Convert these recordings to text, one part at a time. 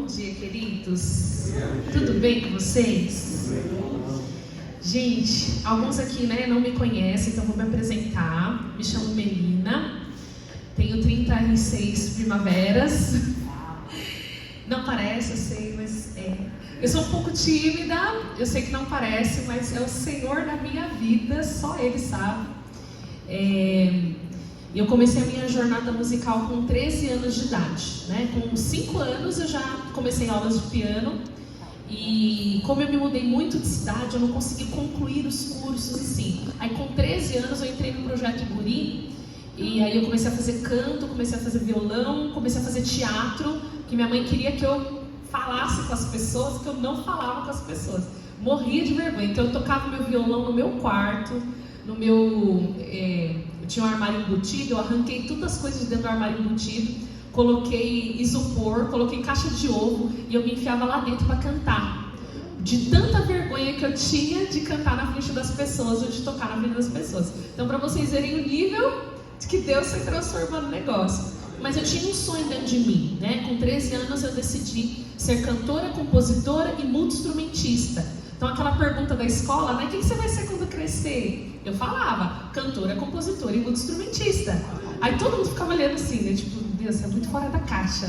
Bom dia, queridos. Tudo bem com vocês? Gente, alguns aqui, não me conhecem, então vou me apresentar. Me chamo Melina, tenho 36 primaveras. Não parece, eu sei, mas é. Eu sou um pouco tímida, eu sei que não parece, mas é o Senhor da minha vida, só Ele sabe. Eu comecei a minha jornada musical com 13 anos de idade, Com 5 anos eu já comecei aulas de piano. E como eu me mudei muito de cidade, eu não consegui concluir os cursos assim. Aí com 13 anos eu entrei no Projeto Guri. E aí eu comecei a fazer canto, comecei a fazer violão, comecei a fazer teatro. Que minha mãe queria que eu falasse com as pessoas, que eu não falava com as pessoas. Morria de vergonha. Então eu tocava meu violão no meu quarto, no meu... eu tinha um armário embutido, eu arranquei todas as coisas de dentro do armário embutido. Coloquei isopor, coloquei caixa de ovo e eu me enfiava lá dentro para cantar. De tanta vergonha que eu tinha de cantar na frente das pessoas ou de tocar na frente das pessoas. Então, para vocês verem o nível de que Deus foi transformando o negócio. Mas eu tinha um sonho dentro de mim, Com 13 anos eu decidi ser cantora, compositora e multi-instrumentista. Então, aquela pergunta da escola, o que você vai ser quando crescer? Eu falava, cantora, compositora e multi-instrumentista. Aí todo mundo ficava olhando assim, tipo, Deus, é muito fora da caixa,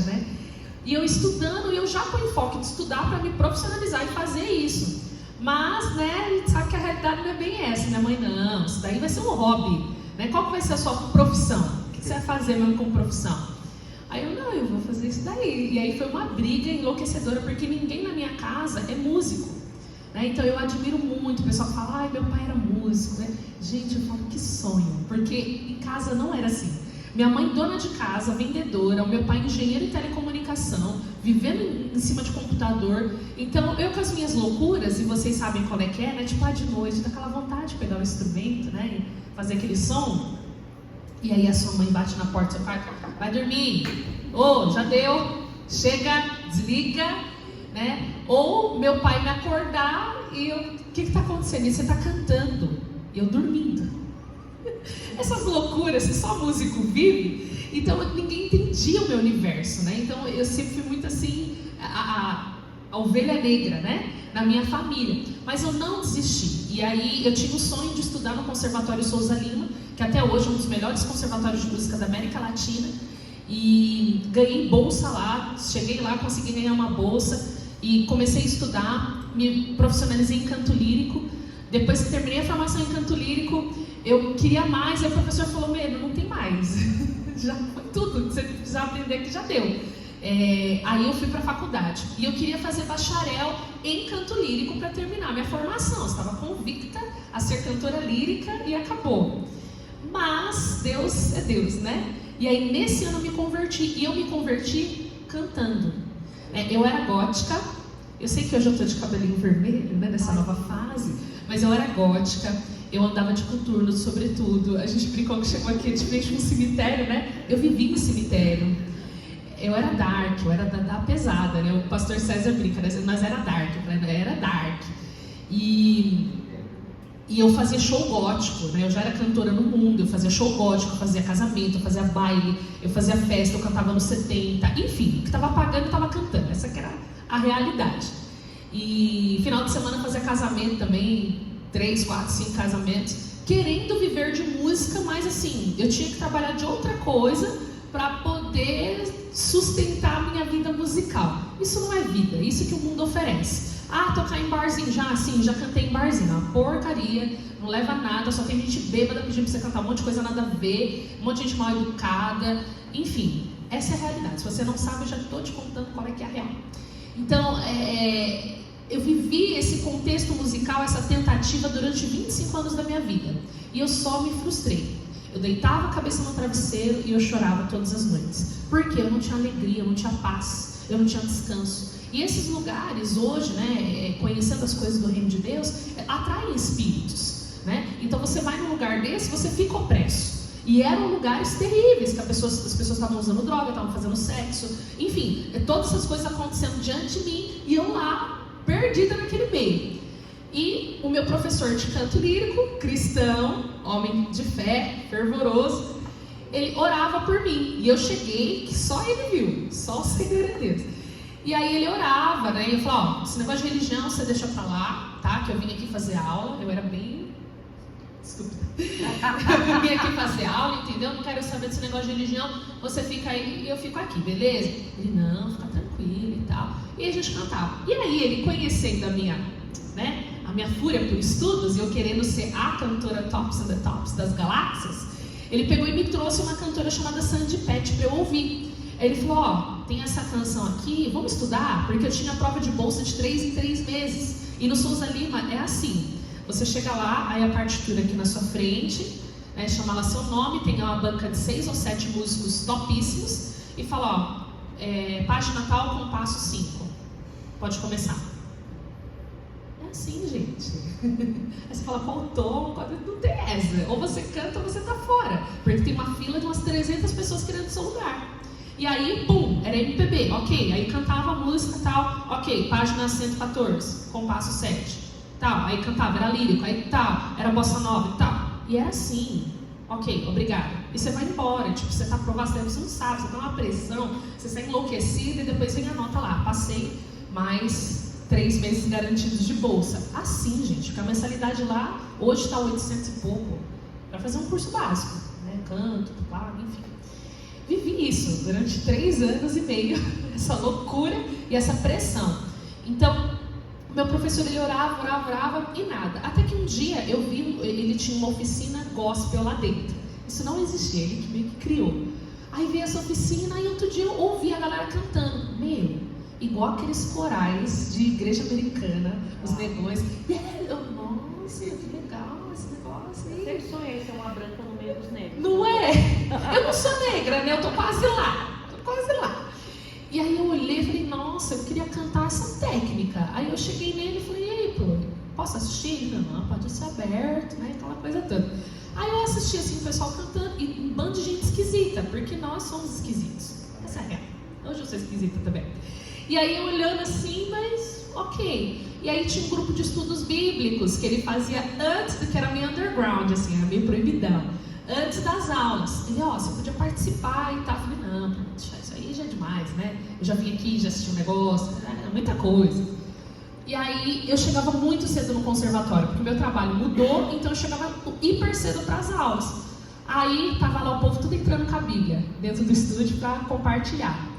E eu estudando, e eu já com o enfoque de estudar para me profissionalizar e fazer isso. Mas, a gente sabe que a realidade não é bem essa. Minha mãe, não, isso daí vai ser um hobby, Qual que vai ser a sua profissão? O que você vai fazer mesmo como profissão? Aí eu vou fazer isso daí. E aí foi uma briga enlouquecedora, porque ninguém na minha casa é músico. Então eu admiro muito, o pessoal fala, meu pai era músico, Gente, eu falo, que sonho, porque em casa não era assim. Minha mãe dona de casa, vendedora, o meu pai engenheiro em telecomunicação, vivendo em cima de computador. Então eu com as minhas loucuras, e vocês sabem qual é que é, tipo de noite, dá aquela vontade de pegar o instrumento, e fazer aquele som. E aí a sua mãe bate na porta do seu quarto, vai dormir, já deu, chega, desliga. Ou meu pai me acordar e eu, o que está acontecendo? E você está cantando, e eu dormindo. Essas loucuras que só músico vive, então ninguém entendia o meu universo, Então eu sempre fui muito assim, a ovelha negra, Na minha família. Mas eu não desisti. E aí eu tinha o sonho de estudar no Conservatório Souza Lima, que até hoje é um dos melhores conservatórios de música da América Latina. E ganhei bolsa lá, cheguei lá, consegui ganhar uma bolsa. E comecei a estudar, me profissionalizei em canto lírico. Depois que terminei a formação em canto lírico, eu queria mais, aí o professor falou, não tem mais. Já foi tudo que você precisava aprender que já deu. Aí eu fui para a faculdade. E eu queria fazer bacharel em canto lírico para terminar minha formação. Eu estava convicta a ser cantora lírica e acabou. Mas Deus é Deus, E aí nesse ano eu me converti. E eu me converti cantando. Eu era gótica, eu sei que hoje eu estou de cabelinho vermelho, nessa nova fase, mas eu era gótica, eu andava de coturno, sobretudo, a gente brincou que chegou aqui de frente um cemitério, Eu vivi no cemitério, eu era dark, eu era da pesada, O pastor César brinca, mas era dark, era dark, e eu fazia show gótico, Eu já era cantora no mundo, eu fazia show gótico, eu fazia casamento, eu fazia baile, eu fazia festa, eu cantava nos 70, enfim, o que estava pagando eu estava cantando, essa que era a realidade. E final de semana eu fazia casamento também, 3, 4, 5 casamentos, querendo viver de música, mas assim, eu tinha que trabalhar de outra coisa para poder sustentar a minha vida musical. Isso não é vida, isso que o mundo oferece. Tocar em barzinho, já cantei em barzinho, uma porcaria, não leva a nada, só tem gente bêbada pedindo pra você cantar um monte de coisa nada a ver, um monte de gente mal educada, enfim, essa é a realidade. Se você não sabe, eu já estou te contando qual é que é a real. Então, eu vivi esse contexto musical, essa tentativa durante 25 anos da minha vida, e eu só me frustrei. Eu deitava a cabeça no travesseiro e eu chorava todas as noites, porque eu não tinha alegria, eu não tinha paz, eu não tinha descanso. E esses lugares hoje, conhecendo as coisas do reino de Deus, atraem espíritos, Então você vai num lugar desse, você fica opresso. E eram lugares terríveis, que as pessoas estavam usando droga, estavam fazendo sexo, enfim, todas essas coisas acontecendo diante de mim, e eu lá, perdida naquele meio. E o meu professor de canto lírico, cristão, homem de fé, fervoroso, ele orava por mim. E eu cheguei, que só ele viu, só o Senhor é Deus. E aí ele orava, né? E eu falava, ó, esse negócio de religião você deixa pra lá, tá? Que eu vim aqui fazer aula, eu era bem... Desculpa. Eu vim aqui fazer aula, entendeu? Não quero saber desse negócio de religião, você fica aí e eu fico aqui, beleza? Ele, não, fica tranquilo e tal. E a gente cantava. E aí ele, conhecendo a minha, né? A minha fúria por estudos, e eu querendo ser a cantora Tops and the Tops das galáxias, ele pegou e me trouxe uma cantora chamada Sandy Patch para eu ouvir. Aí ele falou, ó, tem essa canção aqui, vamos estudar? Porque eu tinha prova de bolsa de 3 em 3 meses. E no Souza Lima é assim, você chega lá, aí a partitura aqui na sua frente, né, chama lá seu nome, tem uma banca de 6 ou 7 músicos topíssimos, e fala, ó, página tal, compasso 5. Pode começar. É assim, gente. Aí você fala, qual tom? Não tem essa. Ou você canta ou você tá fora. Porque tem uma fila de umas 300 pessoas querendo seu lugar. E aí, pum, era MPB, ok. Aí cantava a música tal, ok, página 114, compasso 7. Tal, aí cantava, era lírico, aí tal, era bossa nova e tal. E era assim, ok, obrigada. E você vai embora, tipo, você tá aprovado, você não sabe, você tá numa pressão, você está enlouquecida e depois vem a nota lá, passei mais 3 meses garantidos de bolsa. Assim, gente, porque a mensalidade lá, hoje está 800 e pouco, para fazer um curso básico, né, canto, teclado, enfim. Vivi isso durante 3 anos e meio, essa loucura e essa pressão. Então, meu professor, ele orava e nada. Até que um dia eu vi, ele tinha uma oficina gospel lá dentro. Isso não existia, ele que meio que criou. Aí veio essa oficina e outro dia eu ouvi a galera cantando. Igual aqueles corais de igreja americana, os negões. E aí eu, nossa, que legal esse negócio aí. Eu sempre sonhei ser uma branca no meio dos negros. Não é? Eu não sou negra, né? Eu tô quase lá. E aí eu olhei e falei, nossa, eu queria cantar essa técnica. Aí eu cheguei nele e falei, e aí, pô, posso assistir? Ele falou, não, pode ser aberto, né? Aquela coisa toda. Aí eu assisti assim, o pessoal cantando, e um bando de gente esquisita, porque nós somos esquisitos. Essa é a real. Hoje eu sou esquisita também. E aí eu olhando assim, mas ok. E aí tinha um grupo de estudos bíblicos que ele fazia antes, que era meio underground, assim, era meio proibidão. Antes das aulas. Ele, ó, você podia participar e tal. Eu falei, não, isso aí já é demais, né? Eu já vim aqui, já assisti um negócio, é muita coisa. E aí eu chegava muito cedo no conservatório, porque o meu trabalho mudou, então eu chegava hiper cedo para as aulas. Aí tava lá o povo tudo entrando com a Bíblia dentro do estúdio para compartilhar.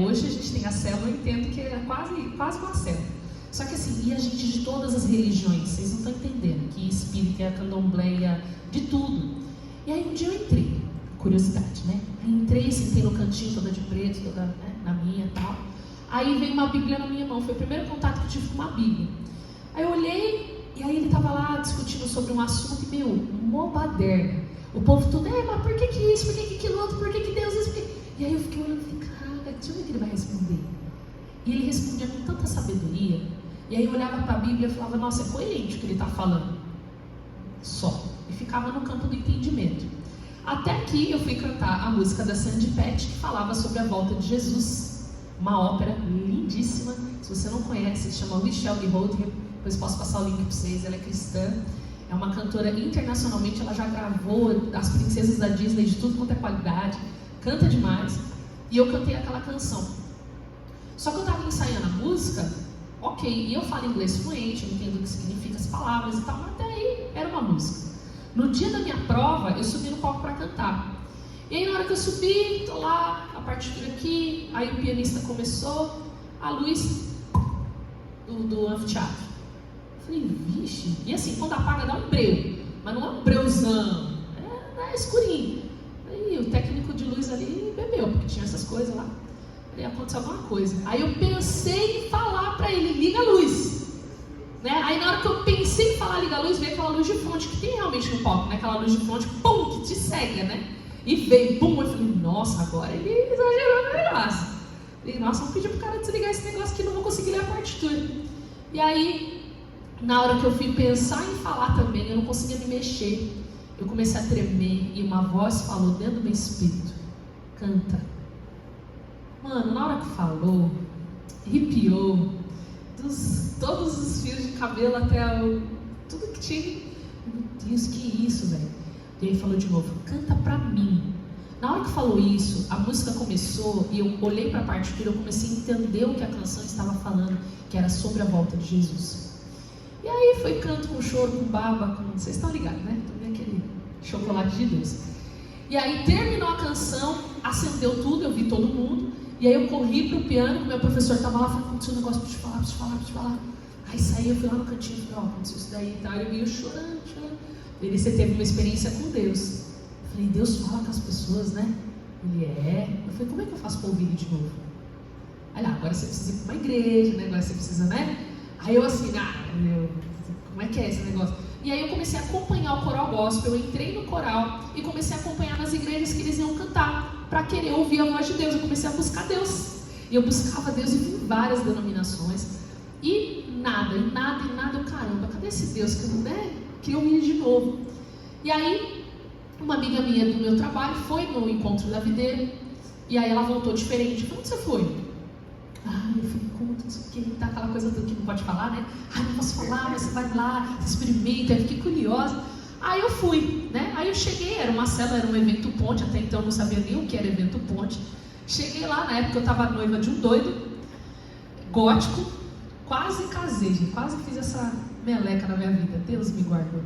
Hoje a gente tem a célula, eu entendo que é quase uma célula. Só que assim, e a gente de todas as religiões, vocês não estão entendendo, que espírita, candomblé, de tudo. E aí um dia eu entrei, curiosidade, né? Aí entrei, sentei no cantinho, toda de preto, toda, né, na minha e tal. Aí veio uma Bíblia na minha mão, foi o primeiro contato que eu tive com uma Bíblia. Aí eu olhei, e aí ele estava lá discutindo sobre um assunto, e mó baderna. O povo tudo, mas por que isso, por que aquilo outro, por que Deus isso, por que... E aí eu fiquei olhando e falei, cara, deixa eu ver o que ele vai responder. E ele respondia com tanta sabedoria, e aí eu olhava para a Bíblia e falava, nossa, é coerente o que ele está falando. Só. E ficava no campo do entendimento. Até que eu fui cantar a música da Sandy Patch, que falava sobre a volta de Jesus. Uma ópera lindíssima. Se você não conhece, se chama Michelle Beholder. Depois posso passar o link para vocês. Ela é cristã. É uma cantora internacionalmente. Ela já gravou as princesas da Disney de tudo quanto é qualidade. Canta demais. E eu cantei aquela canção. Só que eu estava ensaiando a música, ok, e eu falo inglês fluente, eu entendo o que significa as palavras e tal, mas até aí era uma música. No dia da minha prova, eu subi no palco para cantar. E aí na hora que eu subi, tô lá, a partitura aqui, aí o pianista começou, a luz do anfiteatro. Eu falei, vixe, e assim, quando apaga dá um breu, mas não é um breuzão, é escurinho. Aí o técnico de luz ali bebeu, porque tinha essas coisas lá. Aí aconteceu alguma coisa. Aí eu pensei em falar para ele, liga a luz. Né? Aí na hora que eu pensei em falar liga a luz, veio aquela luz de fonte que tem realmente no palco, né? Aquela luz de fonte, pum, que te cega, né? E veio, pum, eu falei, nossa, agora ele exagerou no negócio. Falei, nossa, vamos pedir pro cara desligar esse negócio que não vou conseguir ler a partitura. E aí, na hora que eu fui pensar em falar também, eu não conseguia me mexer. Eu comecei a tremer e uma voz falou dentro do meu espírito, canta. Mano, na hora que falou, arrepiou, todos os fios de cabelo até tudo que tinha. Meu Deus, que isso, velho. E ele falou de novo, canta pra mim. Na hora que falou isso, a música começou e eu olhei para a partitura, eu comecei a entender o que a canção estava falando, que era sobre a volta de Jesus. E aí foi canto com choro, com baba, com... Vocês estão ligados, né? Também aquele chocolate de Deus. E aí terminou a canção, acendeu tudo, eu vi todo mundo. E aí eu corri pro piano, meu professor estava lá, falando, aconteceu um negócio, pra te falar. Aí saí, eu fui lá no cantinho e falei, aconteceu isso daí e tal. E eu ia chorando. Ele, você teve uma experiência com Deus. Eu falei, Deus fala com as pessoas, né? Ele, Eu falei, como é que eu faço para ouvir ele de novo? Aí lá, agora você precisa ir para uma igreja, né? Agora você precisa, né? Aí eu assim, como é que é esse negócio? E aí eu comecei a acompanhar o coral gospel, eu entrei no coral e comecei a acompanhar nas igrejas que eles iam cantar, para querer ouvir a voz de Deus. Eu comecei a buscar Deus. E eu buscava Deus e vi várias denominações. E nada, eu, caramba, cadê esse Deus que eu, né? Que eu ia de novo. E aí, uma amiga minha do meu trabalho foi no encontro da videira, e aí ela voltou diferente. Eu falei, onde você foi? Eu fui no encontro, não sei o que, tá aquela coisa que não pode falar, né? Não posso falar, mas você vai lá, você experimenta. Eu fiquei curiosa. Aí eu fui, né? Aí eu cheguei, era uma célula, era um evento ponte, até então eu não sabia nem o que era evento ponte. Cheguei lá, na época eu estava noiva de um doido, gótico, quase casei, gente, quase fiz essa meleca na minha vida, Deus me guardou.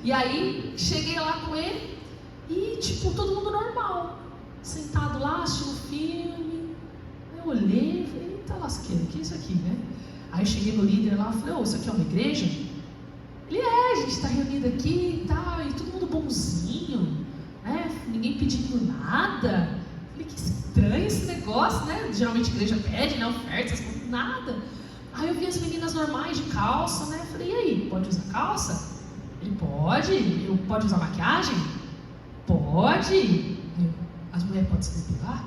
E aí, cheguei lá com ele e, todo mundo normal, sentado lá, assistindo filme. Eu olhei e falei, eita lasqueira, o que é isso aqui, né? Aí cheguei no líder lá e falei, isso aqui é uma igreja? Ele, a gente está reunido aqui e tal, e todo mundo bonzinho, né? Ninguém pedindo nada. Eu falei, que estranho esse negócio, né? Geralmente a igreja pede, né? Oferta, essas coisas, nada. Aí eu vi as meninas normais de calça, né? Eu falei, e aí, pode usar calça? Ele, pode. Pode usar maquiagem? Pode. As mulheres podem se depilar?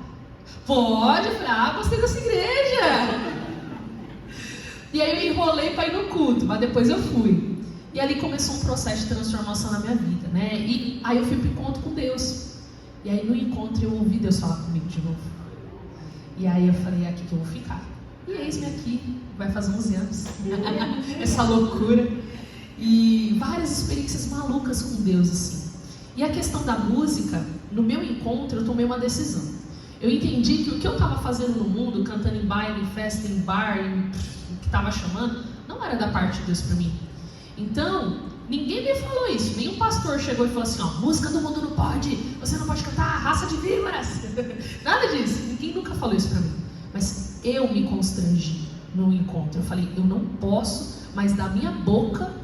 Pode. Eu falei, gostei dessa igreja. E aí eu enrolei para ir no culto, mas depois eu fui. E ali começou um processo de transformação na minha vida, né? E aí eu fui para o encontro com Deus. E aí no encontro eu ouvi Deus falar comigo de novo. E aí eu falei, é aqui que eu vou ficar. E eis-me aqui, vai fazer 11 anos. Essa loucura. E várias experiências malucas com Deus, assim. E a questão da música, no meu encontro eu tomei uma decisão. Eu entendi que o que eu estava fazendo no mundo, cantando em baile, em festa, em bar, o que estava chamando, não era da parte de Deus para mim. Então, ninguém me falou isso. Nenhum pastor chegou e falou assim, música do mundo não pode, você não pode cantar raça de víboras. Nada disso. Ninguém nunca falou isso para mim. Mas eu me constrangi no encontro. Eu falei, eu não posso mais dar minha boca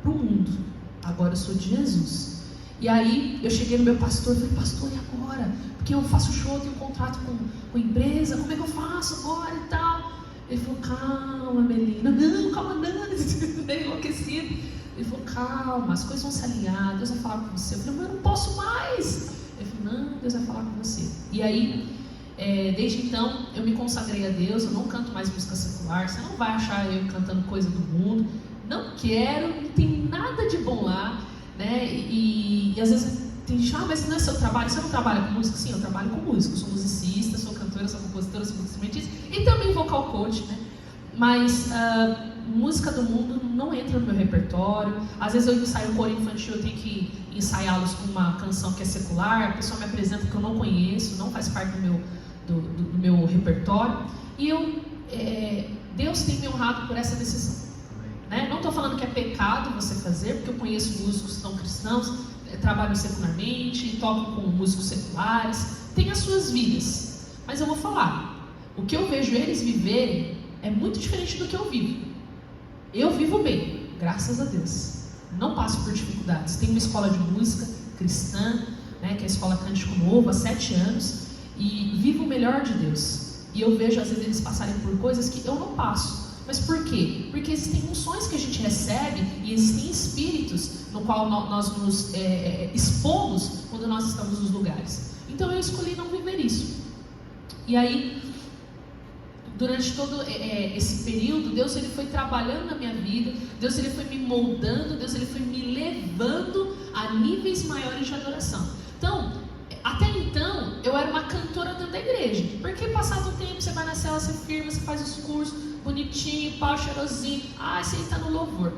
para o mundo. Agora eu sou de Jesus. E aí eu cheguei no meu pastor e falei, pastor, e agora? Porque eu faço show, tenho um contrato com empresa, como é que eu faço agora e tal? Ele falou, calma, Melina. Não, calma não, meio enlouquecido. Ele falou, calma, as coisas vão se alinhar, Deus vai falar com você. Eu falei, mas eu não posso mais. Ele falou, não, Deus vai falar com você. E aí, desde então, eu me consagrei a Deus, eu não canto mais música secular, você não vai achar eu cantando coisa do mundo. Não quero, não tem nada de bom lá, né? E às vezes tem gente, mas não é seu trabalho, você não trabalha com música? Sim, eu trabalho com música, eu sou musicista, sou cantora, sou compositora, sou instrumentista e também vocal coach, né? Mas música do mundo não entra no meu repertório. Às vezes eu ensaio um coro infantil, eu tenho que ensaiá-los com uma canção que é secular, a pessoa me apresenta que eu não conheço, não faz parte do meu repertório. E Deus tem me honrado por essa decisão. Né? Não estou falando que é pecado você fazer, porque eu conheço músicos que são cristãos, trabalham secularmente, tocam com músicos seculares, têm as suas vidas. Mas eu vou falar, o que eu vejo eles viverem é muito diferente do que eu vivo. Eu vivo bem, graças a Deus. Não passo por dificuldades. Tenho uma escola de música cristã, né, que é a Escola Cântico Novo, há 7 anos, e vivo o melhor de Deus. E eu vejo às vezes eles passarem por coisas que eu não passo. Mas por quê? Porque existem unções que a gente recebe e existem espíritos no qual nós nos expomos quando nós estamos nos lugares. Então eu escolhi não viver isso. E aí, durante todo esse período, Deus ele foi trabalhando na minha vida, Deus ele foi me moldando, Deus ele foi me levando a níveis maiores de adoração. Então, até então, eu era uma cantora dentro da igreja. Porque passado o tempo, você vai na cela, você firma, você faz os cursos, bonitinho, pau cheirosinho, você está no louvor.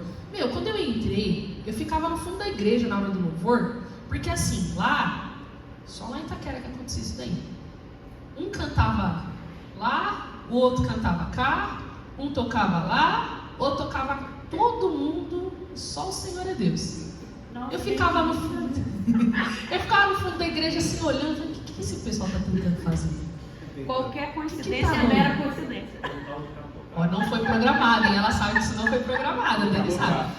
Quando eu entrei, eu ficava no fundo da igreja na hora do louvor, porque assim, lá, Só lá em Itaquera que acontecia isso daí. Um cantava lá, o outro cantava cá, um tocava lá, outro tocava cá. Todo mundo, só o Senhor é Deus. Eu ficava no fundo. Eu ficava no fundo da igreja assim, olhando, o que esse pessoal está tentando fazer? Qualquer coincidência é mera coincidência. Ó, não foi programada, hein? Ela sabe que isso não foi programada, Deus sabe.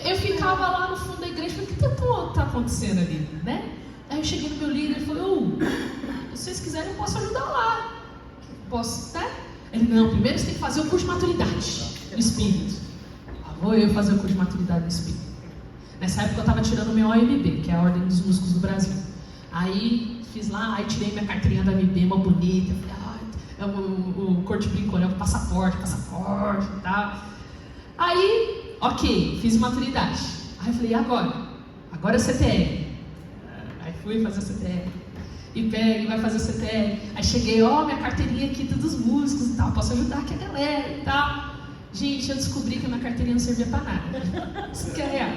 Eu ficava lá no fundo da igreja, falei, o que está acontecendo ali, né? Aí eu cheguei no meu líder e falei, se vocês quiserem eu posso ajudar lá. Posso, né? Ele, não, primeiro você tem que fazer o curso de maturidade no Espírito. Vou eu fazer o curso de maturidade no Espírito. Nessa época eu estava tirando o meu OMB, que é a Ordem dos Músicos do Brasil. Aí fiz lá, aí tirei minha carteirinha da OMB, uma bonita. Falei, o cor de brinco, né? O passaporte e tal. Aí, ok, fiz maturidade. Aí eu falei, agora é CTL. Aí fui fazer o CTL. E pega e vai fazer o CTL. Aí cheguei, minha carteirinha aqui dos músicos e tal, posso ajudar aqui a galera e tal. Gente, eu descobri que a minha carteirinha não servia pra nada. Isso que é real.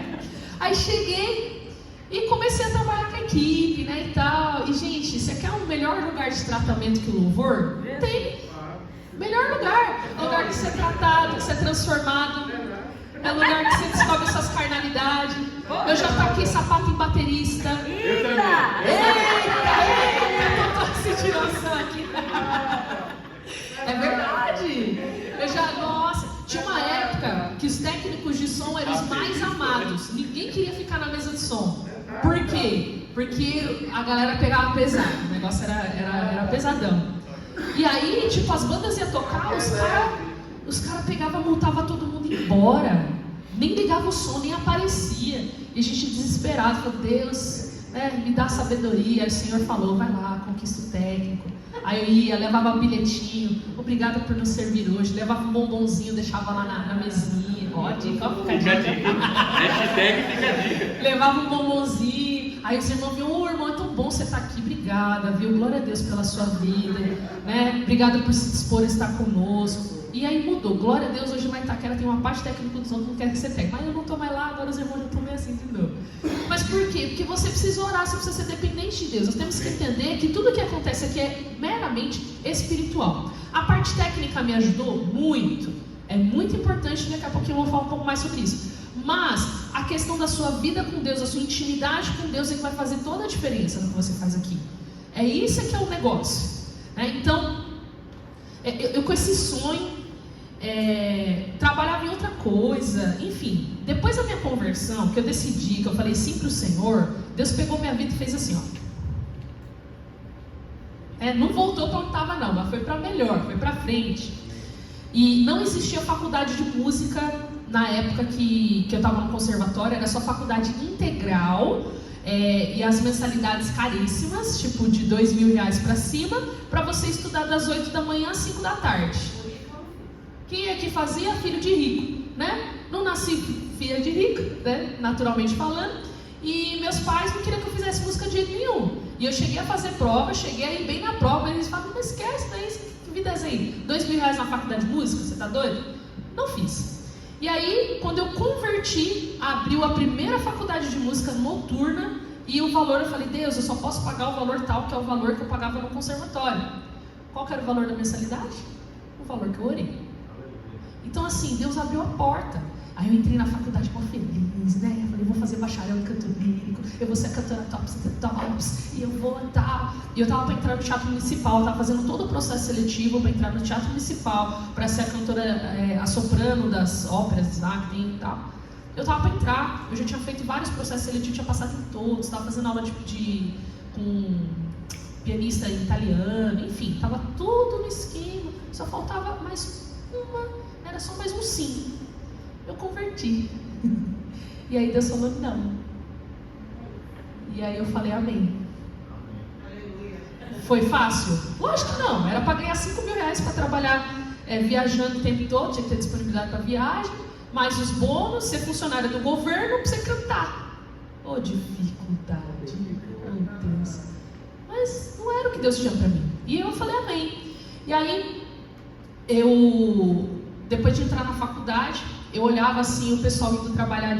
Aí cheguei e comecei a trabalhar com a equipe, né, e tal. E, gente, você quer um melhor lugar de tratamento que o louvor? Tem. Melhor lugar. Lugar de ser tratado, de ser transformado. É lugar que você descobre suas carnalidades. Eu já taquei sapato em baterista. Eita! Eu tô sentindo noção aqui. É verdade. Tinha uma época que os técnicos de som eram os mais amados. Ninguém queria ficar na mesa de som. Por quê? Porque a galera pegava pesado. O negócio era pesadão. E aí, tipo, as bandas iam tocar, os caras pegavam, multavam todo mundo embora. Nem ligava o som, nem aparecia. E a gente desesperado, falou, Deus, me dá sabedoria. Aí o Senhor falou, vai lá, conquista o técnico. Aí eu ia, levava um bilhetinho, obrigada por nos servir hoje, levava um bombonzinho, deixava lá na mesinha. Ó, dica, fica a dica. Levava um bombonzinho, aí os irmãos viam, irmão, é tão bom você estar aqui, obrigada, viu? Glória a Deus pela sua vida, né? Obrigada por se dispor a estar conosco. E aí mudou, glória a Deus, hoje lá em Itaquera tem uma parte técnica do som que não quer que você tenha. Mas eu não estou mais lá, agora os irmãos já estão meio assim, entendeu? Mas por quê? Porque você precisa orar, você precisa ser dependente de Deus. Nós temos que entender que tudo que acontece aqui é meramente espiritual. A parte técnica me ajudou muito. É muito importante, daqui a pouquinho eu vou falar um pouco mais sobre isso. Mas a questão da sua vida com Deus, a sua intimidade com Deus é que vai fazer toda a diferença no que você faz aqui. É isso que é o negócio. Então, eu com esse sonho, trabalhava em outra coisa, enfim, depois da minha conversão, que eu decidi, que eu falei sim para o Senhor, Deus pegou minha vida e fez assim, não voltou para onde estava não, mas foi para melhor, foi para frente. E não existia faculdade de música na época que eu estava no conservatório, era só faculdade integral, e as mensalidades caríssimas, tipo de R$2.000 para cima, para você estudar das 8 da manhã às 5 da tarde. Quem é que fazia? Filho de rico, né? Não nasci filha de rico, né? Naturalmente falando. E meus pais não queriam que eu fizesse música de jeito nenhum. E eu cheguei a fazer prova, cheguei a ir bem na prova. E eles falaram, mas esquece daí, que vida é essa aí? R$2.000 na faculdade de música? Você tá doido? Não fiz. E aí, quando eu converti, abriu a primeira faculdade de música noturna. E o valor, eu falei, Deus, eu só posso pagar o valor tal, que é o valor que eu pagava no conservatório. Qual que era o valor da mensalidade? O valor que eu orei. Então assim, Deus abriu a porta. Aí eu entrei na faculdade com feliz, né? Eu falei, vou fazer bacharel em canto lírico, eu vou ser cantora tops, e eu vou tal. E eu tava para entrar no teatro municipal, eu tava fazendo todo o processo seletivo para entrar no teatro municipal, para ser a cantora, a soprano das óperas lá que tem e tal. Eu tava para entrar, eu já tinha feito vários processos seletivos, tinha passado em todos, tava fazendo aula com pianista italiano, enfim, tava tudo no esquema, só faltava mais era só mais um sim. Eu converti. E aí Deus falou não. E aí eu falei amém. Foi fácil? Lógico que não. Era para ganhar R$5.000 para trabalhar viajando o tempo todo, tinha que ter disponibilidade para viagem, mais os bônus, ser funcionária do governo, para você cantar. Oh, dificuldade. Meu Deus. Mas não era o que Deus tinha para mim. E eu falei amém. E aí depois de entrar na faculdade, eu olhava assim o pessoal indo trabalhar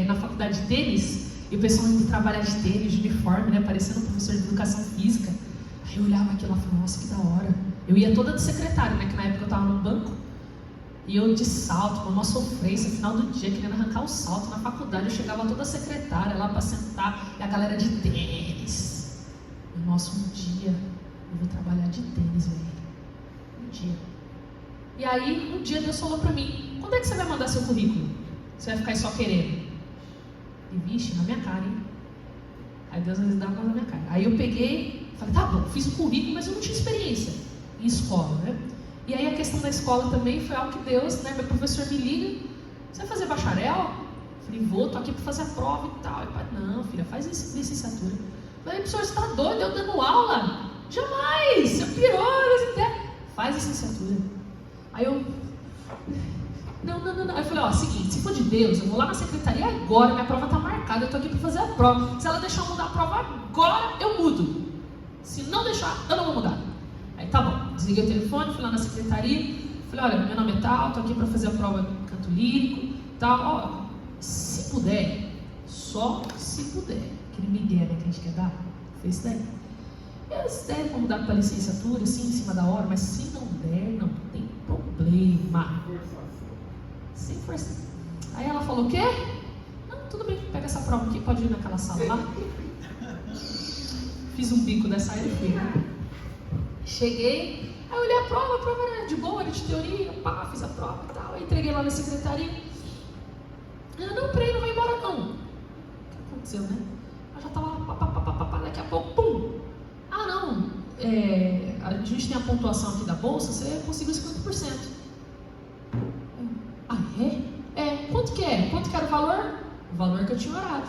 na faculdade de tênis, E o pessoal indo trabalhar de tênis, de uniforme, né? Parecendo um professor de educação física. Aí eu olhava aquilo e falava, nossa, que da hora. Eu ia toda de secretária, né? Que na época eu estava no banco. E eu de salto, uma sofrência, no final do dia, querendo arrancar o salto. Na faculdade eu chegava toda secretária lá para sentar. E a galera de tênis. Nossa, um dia eu vou trabalhar de tênis, velho. Um dia. E aí, um dia Deus falou para mim, quando é que você vai mandar seu currículo? Você vai ficar aí só querendo? E vixe, na minha cara, hein? Aí Deus às vezes dá uma coisa na minha cara. Aí eu peguei, falei, tá bom, fiz o currículo, mas eu não tinha experiência em escola, né? E aí a questão da escola também foi algo que Deus, né? Meu professor me liga, você vai fazer bacharel? Eu falei, vou, tô aqui para fazer a prova e tal. Aí, pai, não, filha, faz licenciatura. Eu falei, professor, você tá doido, eu dando aula? Jamais, você pirou, faz licenciatura. Aí eu, não. Aí eu falei, ó, seguinte, se for de Deus, eu vou lá na secretaria agora, minha prova tá marcada, eu tô aqui para fazer a prova. Se ela deixar eu mudar a prova agora, eu mudo. Se não deixar, eu não vou mudar. Aí tá bom, desliguei o telefone, fui lá na secretaria, falei, olha, meu nome é tal, tô aqui para fazer a prova de canto lírico, tal, ó, se puder, só se puder, aquele migué, né, que a gente quer dar, fez isso daí. Eles devem vão mudar para licenciatura, assim, em cima da hora, mas se não der, não tem problema. Sem força. Aí ela falou, o quê? Não, tudo bem, pega essa prova aqui, pode ir naquela sala lá. Fiz um bico dessa área e fui, né? Cheguei, aí eu olhei a prova era de boa, era de teoria, pá, fiz a prova e tal, aí entreguei lá na secretaria. Ela, não, peraí, não vai embora não. O que aconteceu, né? Ela já tava lá, pá, daqui a pouco, pum! Ah, não, a gente tem a pontuação aqui da bolsa, você conseguiu 50%. Ah, é? Quanto que é? Quanto que era o valor? O valor que eu tinha orado.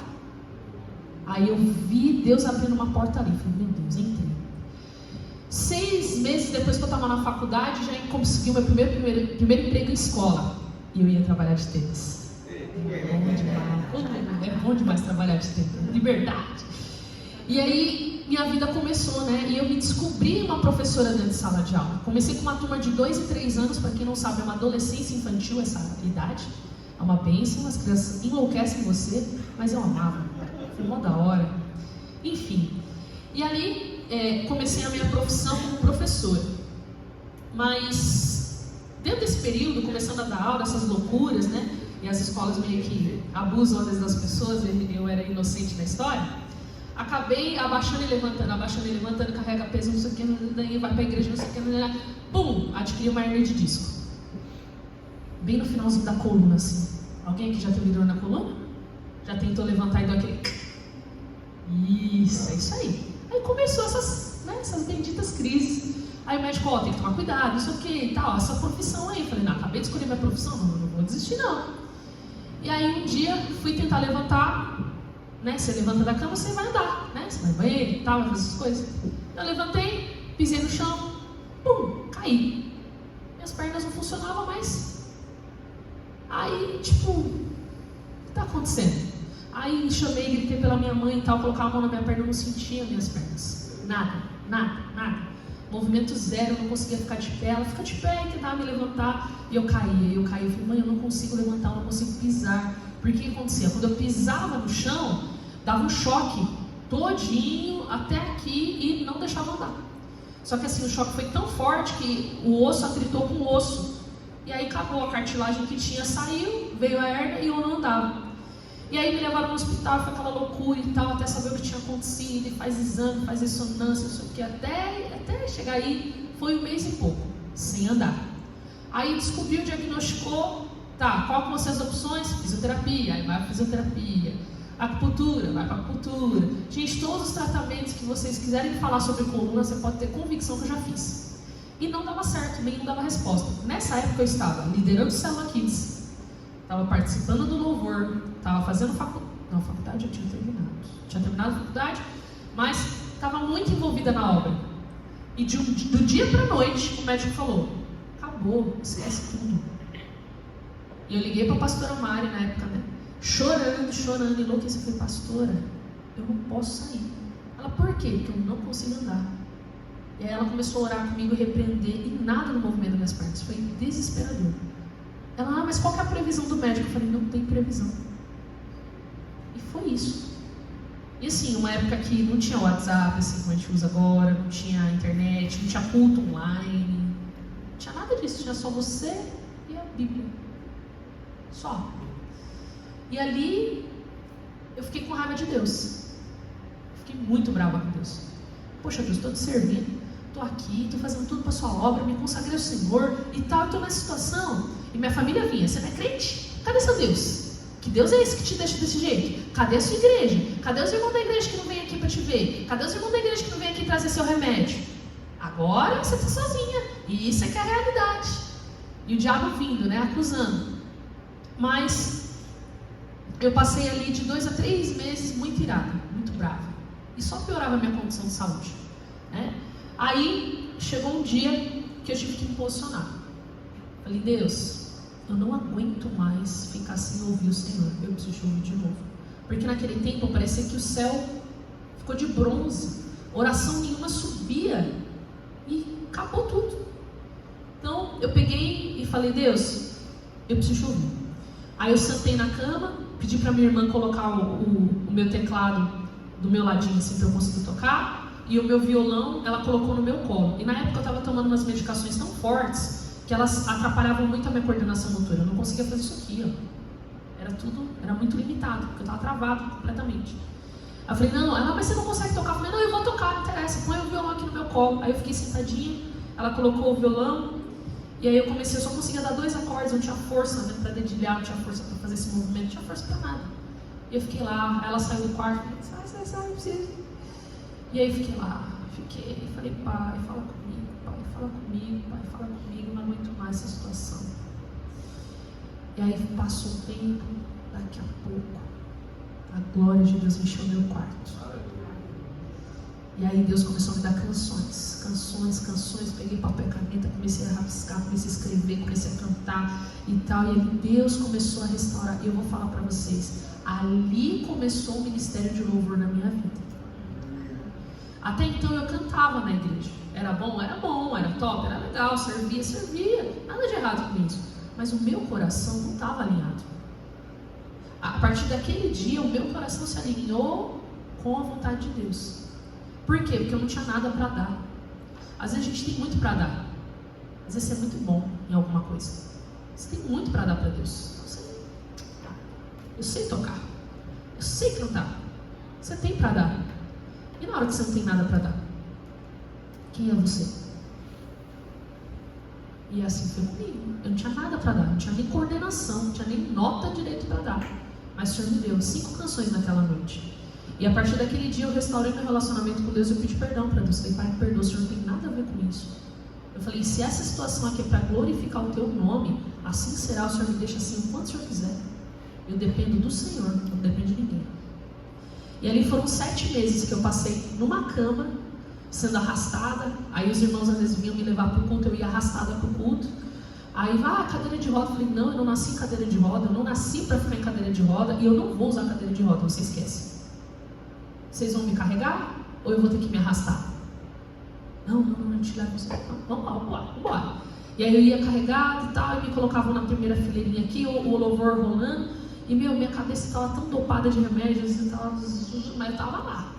Aí eu vi Deus abrindo uma porta ali, falei, meu Deus, entrei. 6 meses depois que eu estava na faculdade, já consegui o meu primeiro emprego em escola. E eu ia trabalhar de tênis. É bom demais trabalhar de tênis, liberdade. E aí, minha vida começou, né? E eu me descobri uma professora dentro de sala de aula. Comecei com uma turma de 2 e 3 anos, para quem não sabe, é uma adolescência infantil essa idade. É uma bênção, as crianças enlouquecem você, mas eu amava. Foi mó da hora. Enfim. E ali, comecei a minha profissão como professora. Mas, dentro desse período, começando a dar aula, essas loucuras, né? E as escolas meio que abusam às vezes das pessoas, eu era inocente na história. Acabei abaixando e levantando, carrega peso, não sei o que, daí vai pra igreja, não sei o que, pum, adquiri uma hernia de disco. Bem no finalzinho da coluna, assim. Alguém aqui já teve dor na coluna? Já tentou levantar e deu aquele... Isso, é isso aí. Aí começou essas benditas crises. Aí o médico, tem que tomar cuidado, não sei o que e tal, essa profissão aí. Falei, não, acabei de escolher minha profissão, não vou desistir não. E aí um dia, fui tentar levantar, né? Você levanta da cama, você vai andar, né? Você vai no banheiro e tal, essas coisas. Eu levantei, pisei no chão, pum, caí. Minhas pernas não funcionavam mais. Aí, o que tá acontecendo? Aí chamei, gritei pela minha mãe e tal, colocava a mão na minha perna, eu não sentia minhas pernas. Nada. Movimento zero, eu não conseguia ficar de pé. Ela fica de pé e tentava me levantar. E eu caía. Eu falei, mãe, eu não consigo levantar, eu não consigo pisar. Por que acontecia? Quando eu pisava no chão, dava um choque todinho até aqui e não deixava andar. Só que assim, o choque foi tão forte que o osso atritou com o osso. E aí acabou, a cartilagem que tinha saiu, veio a hérnia e eu não andava. E aí me levaram no hospital, foi aquela loucura e tal, até saber o que tinha acontecido, e faz exame, faz ressonância, não sei o que, até chegar aí, foi 1 mês e pouco, sem andar. Aí descobriu, diagnosticou, qual vão ser as opções? Fisioterapia, aí vai a fisioterapia, acupuntura, vai para acupuntura. Gente, todos os tratamentos que vocês quiserem falar sobre coluna, você pode ter convicção que eu já fiz. E não dava certo, nenhum dava resposta. Nessa época eu estava liderando o Célula Kids, estava participando do louvor, estava fazendo faculdade eu tinha terminado. Tinha terminado a faculdade, mas estava muito envolvida na obra. E do dia para a noite, o médico falou, acabou, esquece tudo. E eu liguei para a pastora Mari na época, né? Chorando, enlouquecida. Eu falei, pastora, eu não posso sair. Ela, por quê? Porque eu não consigo andar. E aí ela começou a orar comigo, repreender, e nada no movimento das minhas pernas. Foi desesperador. Ela, mas qual que é a previsão do médico? Eu falei, não tem previsão. E foi isso. E assim, uma época que não tinha WhatsApp, assim como a gente usa agora, não tinha internet, não tinha culto online, não tinha nada disso, tinha só você e a Bíblia. Só. E ali eu fiquei com raiva de Deus. Fiquei muito brava com Deus. Poxa, Deus, estou te servindo, estou aqui, estou fazendo tudo para a sua obra, me consagrei ao Senhor e tal, estou nessa situação. E minha família vinha, você não é crente? Cadê seu Deus? Que Deus é esse que te deixa desse jeito? Cadê a sua igreja? Cadê os irmãos da igreja que não vêm aqui para te ver? Cadê os irmãos da igreja que não vêm aqui trazer seu remédio? Agora você está sozinha. E isso é que é a realidade. E o diabo vindo, né, acusando. Mas eu passei ali de 2 a 3 meses muito irada, muito brava. E só piorava a minha condição de saúde, né? Aí chegou um dia que eu tive que me posicionar. Falei, Deus, eu não aguento mais ficar sem ouvir o Senhor. Eu preciso te ouvir de novo. Porque naquele tempo parecia que o céu ficou de bronze. Oração nenhuma subia. E acabou tudo. Então eu peguei e falei, Deus, eu preciso te ouvir. Aí eu sentei na cama, pedi para minha irmã colocar o meu teclado do meu ladinho assim para eu conseguir tocar. E o meu violão ela colocou no meu colo. E na época eu estava tomando umas medicações tão fortes que elas atrapalhavam muito a minha coordenação motora. Eu não conseguia fazer isso aqui, ó. Era muito limitado, porque eu estava travado completamente. Aí eu falei, não, ela, mas você não consegue tocar? Eu falei, não, eu vou tocar, não interessa, põe o violão aqui no meu colo. Aí eu fiquei sentadinha, ela colocou o violão, e aí eu só conseguia dar 2 acordes, não tinha força, né, para dedilhar, não tinha força para fazer esse movimento, não tinha força para nada. E eu fiquei lá, ela saiu do quarto, falei, sai, preciso. E aí fiquei lá, falei, pai, fala comigo, pai, fala comigo, não aguento mais essa situação. E aí passou o tempo, daqui a pouco, a glória de Deus encheu meu quarto. E aí Deus começou a me dar canções, peguei papel e caneta, comecei a rabiscar, comecei a escrever, comecei a cantar e tal. E aí Deus começou a restaurar. E eu vou falar para vocês, ali começou o ministério de louvor na minha vida. Até então eu cantava na igreja. Era bom, era top, era legal, servia. Nada de errado com isso. Mas o meu coração não estava alinhado. A partir daquele dia, o meu coração se alinhou com a vontade de Deus. Por quê? Porque eu não tinha nada para dar. Às vezes a gente tem muito para dar. Às vezes você é muito bom em alguma coisa. Você tem muito para dar para Deus. Eu sei tocar. Eu sei cantar. Você tem para dar. E na hora que você não tem nada para dar? Quem é você? E assim foi comigo. Eu não tinha nada para dar. Não tinha nem coordenação. Não tinha nem nota direito para dar. Mas o Senhor me deu 5 canções naquela noite. E a partir daquele dia eu restaurei meu relacionamento com Deus. Eu pedi perdão para Deus. Eu falei, pai, perdoa, o Senhor não tem nada a ver com isso. Eu falei, se essa situação aqui é para glorificar o teu nome, assim será. O Senhor me deixa assim o quanto o Senhor quiser. Eu dependo do Senhor, não dependo de ninguém. E ali foram 7 meses que eu passei numa cama, sendo arrastada. Aí os irmãos às vezes vinham me levar para o culto, eu ia arrastada para o culto. Aí, cadeira de roda. Eu falei, não, eu não nasci em cadeira de roda, eu não nasci para ficar em cadeira de roda e eu não vou usar cadeira de roda, você esquece. Vocês vão me carregar ou eu vou ter que me arrastar? Não, a gente leva você. Vamos lá. E aí eu ia carregada e tal, e me colocavam na primeira fileirinha aqui, o louvor rolando. E minha cabeça estava tão dopada de remédios, mas eu estava lá.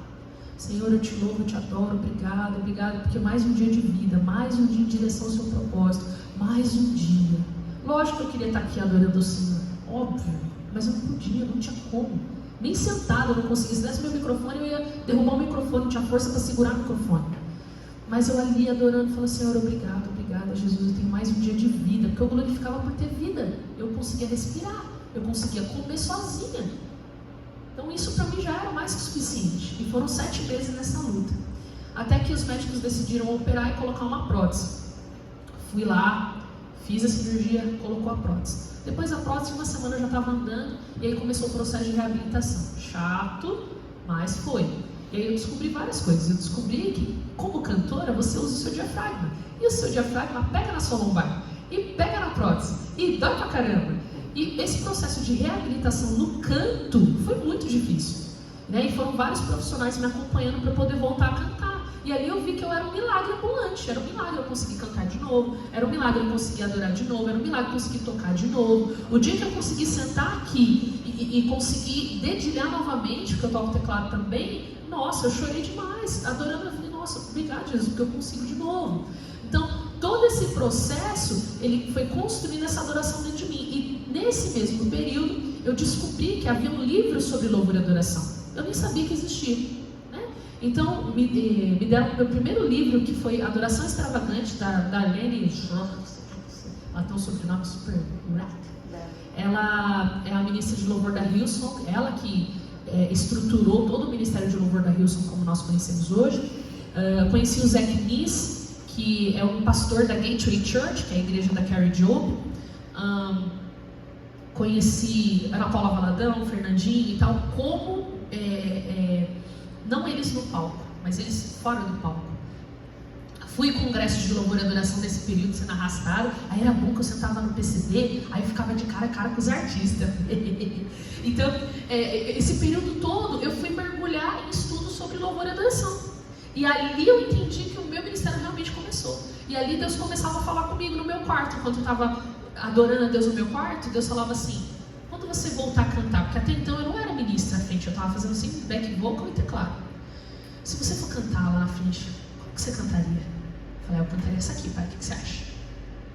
Senhor, eu te louvo, eu te adoro, obrigado, porque mais um dia de vida, mais um dia em direção ao seu propósito, mais um dia. Lógico que eu queria estar aqui adorando o Senhor, óbvio, mas eu não podia, não tinha como. Nem sentada eu não conseguia. Se desse meu microfone, eu ia derrubar o microfone, não tinha força para segurar o microfone. Mas eu ali adorando, falando, Senhor, obrigado, Jesus, eu tenho mais um dia de vida, porque eu glorificava por ter vida. Eu conseguia respirar, eu conseguia comer sozinha. Então isso para mim já era mais que suficiente. E foram 7 meses nessa luta. Até que os médicos decidiram operar e colocar uma prótese. Fui lá, fiz a cirurgia, colocou a prótese. Depois da prótese, uma semana eu já estava andando, e aí começou o processo de reabilitação. Chato, mas foi. E aí eu descobri várias coisas. Eu descobri que, como cantora, você usa o seu diafragma. E o seu diafragma pega na sua lombar, e pega na prótese, e dói pra caramba. E esse processo de reabilitação no canto foi muito difícil. Né? E foram vários profissionais me acompanhando para poder voltar a cantar. E E ali eu vi que eu era um milagre ambulante, era um milagre eu conseguir cantar de novo, era um milagre eu conseguir adorar de novo, era um milagre eu conseguir tocar de novo. O dia que eu consegui sentar aqui e conseguir dedilhar novamente, porque eu toco teclado também, nossa, eu chorei demais, adorando, eu falei, nossa, obrigado Jesus, porque eu consigo de novo. Então, todo esse processo, ele foi construindo essa adoração dentro de mim. E nesse mesmo período, eu descobri que havia um livro sobre louvor e adoração. Eu nem sabia que existia. Então, me deram o meu primeiro livro, que foi Adoração Extravagante, da Lene. Ela tem um sobrenome super rack. Ela é a ministra de louvor da Hillsong, ela que estruturou todo o ministério de louvor da Hillsong como nós conhecemos hoje. Conheci o Zach Nis, que é um pastor da Gateway Church, que é a igreja da Carrie Job. Conheci Ana Paula Valadão, Fernandinho e tal, como... não eles no palco, mas eles fora do palco. Fui em congresso de louvor e adoração nesse período, sendo arrastado. Aí era bom que eu sentava no PCD, aí eu ficava de cara a cara com os artistas. Então, esse período todo, eu fui mergulhar em estudos sobre louvor e adoração. E ali eu entendi que o meu ministério realmente começou. E ali Deus começava a falar comigo no meu quarto. Enquanto eu estava adorando a Deus no meu quarto, Deus falava assim: quando você voltar a cantar, porque até então eu não era ministra à frente, eu estava fazendo assim back vocal e teclado. Se você for cantar lá na frente, qual que você cantaria? Eu falei, eu cantaria essa aqui, pai, o que você acha?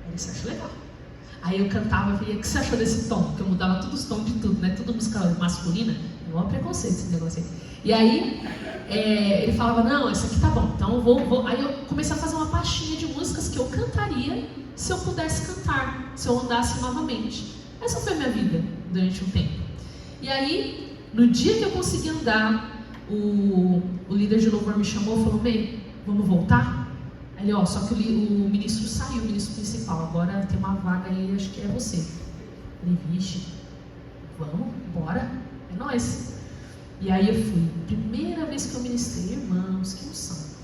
Aí você acha legal. Aí eu cantava e falei, o que você achou desse tom? Porque eu mudava todos os tons de tudo, né? Tudo música masculina, não é um preconceito esse negócio aí. E aí, ele falava, não, essa aqui tá bom, então eu vou. Aí eu comecei a fazer uma pastinha de músicas que eu cantaria se eu pudesse cantar, se eu andasse novamente. Essa foi a minha vida durante um tempo. E aí, no dia que eu consegui andar, o líder de louvor me chamou e falou, Mê, vamos voltar? Aí ele, só que o ministro saiu, o ministro principal, agora tem uma vaga aí, acho que é você. Eu falei, vixe, vamos, bora, é nóis. E aí eu fui, primeira vez que eu ministrei, irmãos, que unção.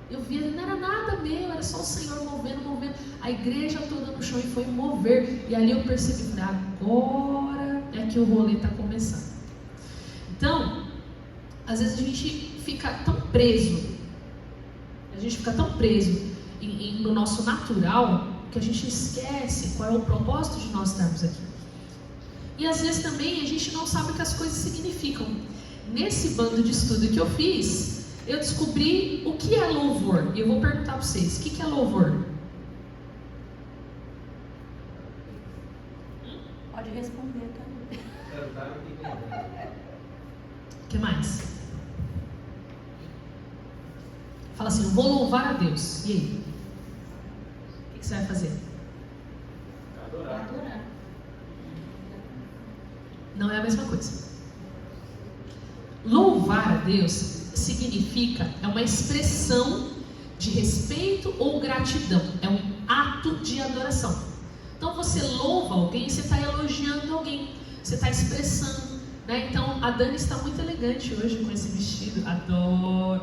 Eu vi, não era nada meu, era só o Senhor movendo, a igreja toda no chão e foi mover. E ali eu percebi, agora é que o rolê está começando. Então, às vezes a gente fica tão preso, no nosso natural, que a gente esquece qual é o propósito de nós estarmos aqui. E às vezes também a gente não sabe o que as coisas significam. Nesse bando de estudo que eu fiz, eu descobri o que é louvor. E eu vou perguntar para vocês, o que é louvor? Pode responder também. O que mais? Fala assim, eu vou louvar a Deus. E aí? O que você vai fazer? Adorar. Não é a mesma coisa. Louvar a Deus significa, é uma expressão de respeito ou gratidão. É um ato de adoração. Então você louva alguém, você está elogiando alguém, você está expressando, né? Então a Dani está muito elegante hoje com esse vestido. Adoro.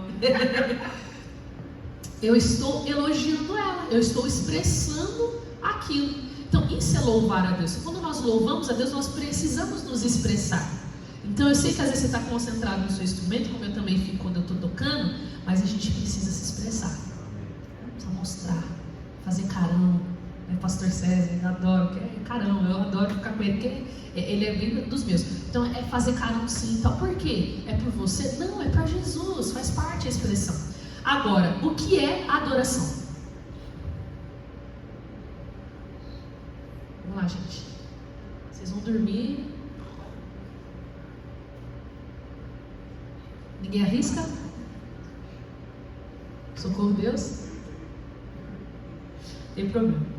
Eu estou elogiando ela, eu estou expressando aquilo. Então isso é louvar a Deus. Quando nós louvamos a Deus, nós precisamos nos expressar. Então eu sei que às vezes você está concentrado no seu instrumento, como eu também fico quando eu estou tocando, mas a gente precisa se expressar. Precisa mostrar, fazer carão. Pastor César, eu adoro, carão, eu adoro ficar com ele, porque ele é bem dos meus. Então é fazer carão sim, então por quê? É por você? Não, é para Jesus, faz parte da expressão. Agora, o que é adoração? Vamos lá, gente. Vocês vão dormir. Ninguém arrisca? Socorro, Deus. Tem problema.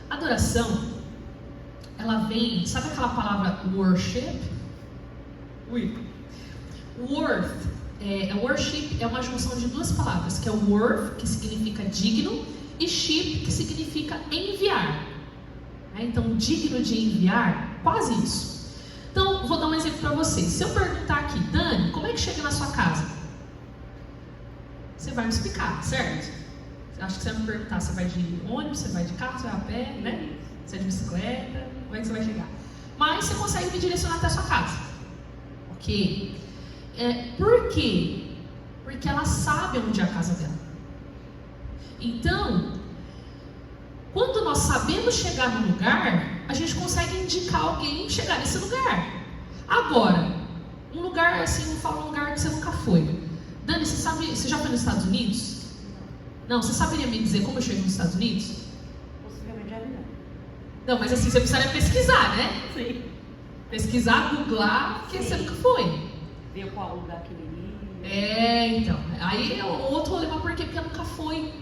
Adoração, ela vem, sabe aquela palavra worship? Worship é uma junção de duas palavras, que é o worth, que significa digno, e ship, que significa enviar. Então, digno de enviar, quase isso. Então, vou dar um exemplo para vocês. Se eu perguntar aqui, Dani, como é que chega na sua casa? Você vai me explicar, certo? Acho que você vai me perguntar, você vai de ônibus, você vai de carro, você vai a pé, né? Você é de bicicleta, como é que você vai chegar? Mas você consegue me direcionar até a sua casa. Ok. Por quê? Porque ela sabe onde é a casa dela. Então, quando nós sabemos chegar no lugar, a gente consegue indicar alguém chegar nesse lugar. Agora, um lugar assim, vou falar um lugar que você nunca foi. Dani, você já foi nos Estados Unidos? Não, você saberia me dizer como eu chego nos Estados Unidos? Possivelmente já virou. Não, mas assim, você precisaria pesquisar, né? Sim. Pesquisar, googlar, porque você nunca foi. Ver qual lugar que ele iria. Então. Aí é outro rolê, mas por quê? Porque nunca foi.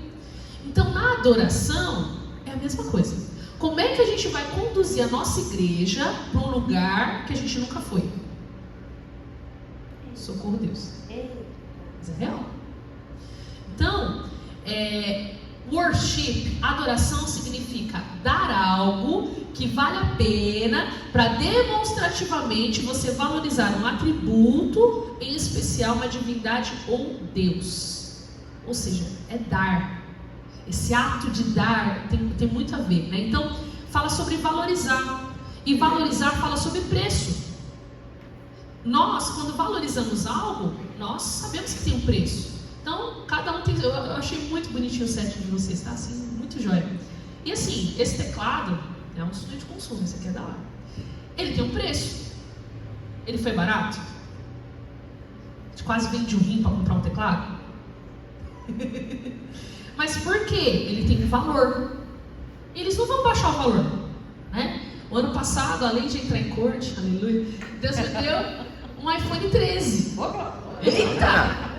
Então, na adoração, é a mesma coisa. Como é que a gente vai conduzir a nossa igreja para um lugar que a gente nunca foi? Socorro, Deus. Mas é real. Então, worship, adoração significa dar algo que vale a pena para demonstrativamente você valorizar um atributo, em especial uma divindade ou Deus. Ou seja, é dar. Esse ato de dar tem muito a ver, né? Então, fala sobre valorizar. E valorizar fala sobre preço. Nós, quando valorizamos algo, nós sabemos que tem um preço. Então, cada um tem... Eu achei muito bonitinho o set de vocês, tá? Assim, muito jóia. E assim, esse teclado é um estudo de consumo, esse aqui é da hora. Ele tem um preço. Ele foi barato? A gente quase vende um rim para comprar um teclado? Mas por quê? Ele tem valor. E eles não vão baixar o valor, né? O ano passado, além de entrar em corte, aleluia, Deus me deu um iPhone 13. Eita!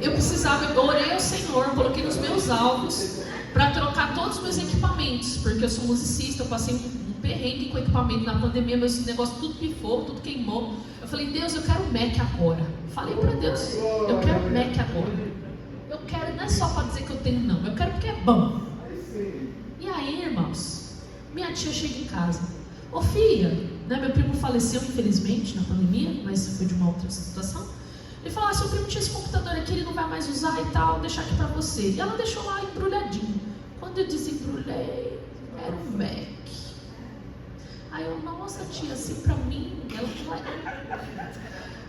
Eu orei ao Senhor, coloquei nos meus alvos para trocar todos os meus equipamentos, porque eu sou musicista, eu passei um perrengue com equipamento na pandemia, meus negócios tudo pifou, tudo queimou. Eu falei, Deus, eu quero Mac agora. Falei para Deus, eu quero Mac agora. Eu quero, não é só para dizer que eu tenho, não, eu quero porque é bom. E aí, irmãos, minha tia chega em casa, ô filha, né, meu primo faleceu infelizmente na pandemia, mas foi de uma outra situação. Ele falou, seu primo tinha esse computador aqui, ele não vai mais usar e tal, deixar aqui pra você. E ela deixou lá embrulhadinho. Quando eu desembrulhei, era um Mac. Aí eu, nossa tia, assim pra mim, ela falou,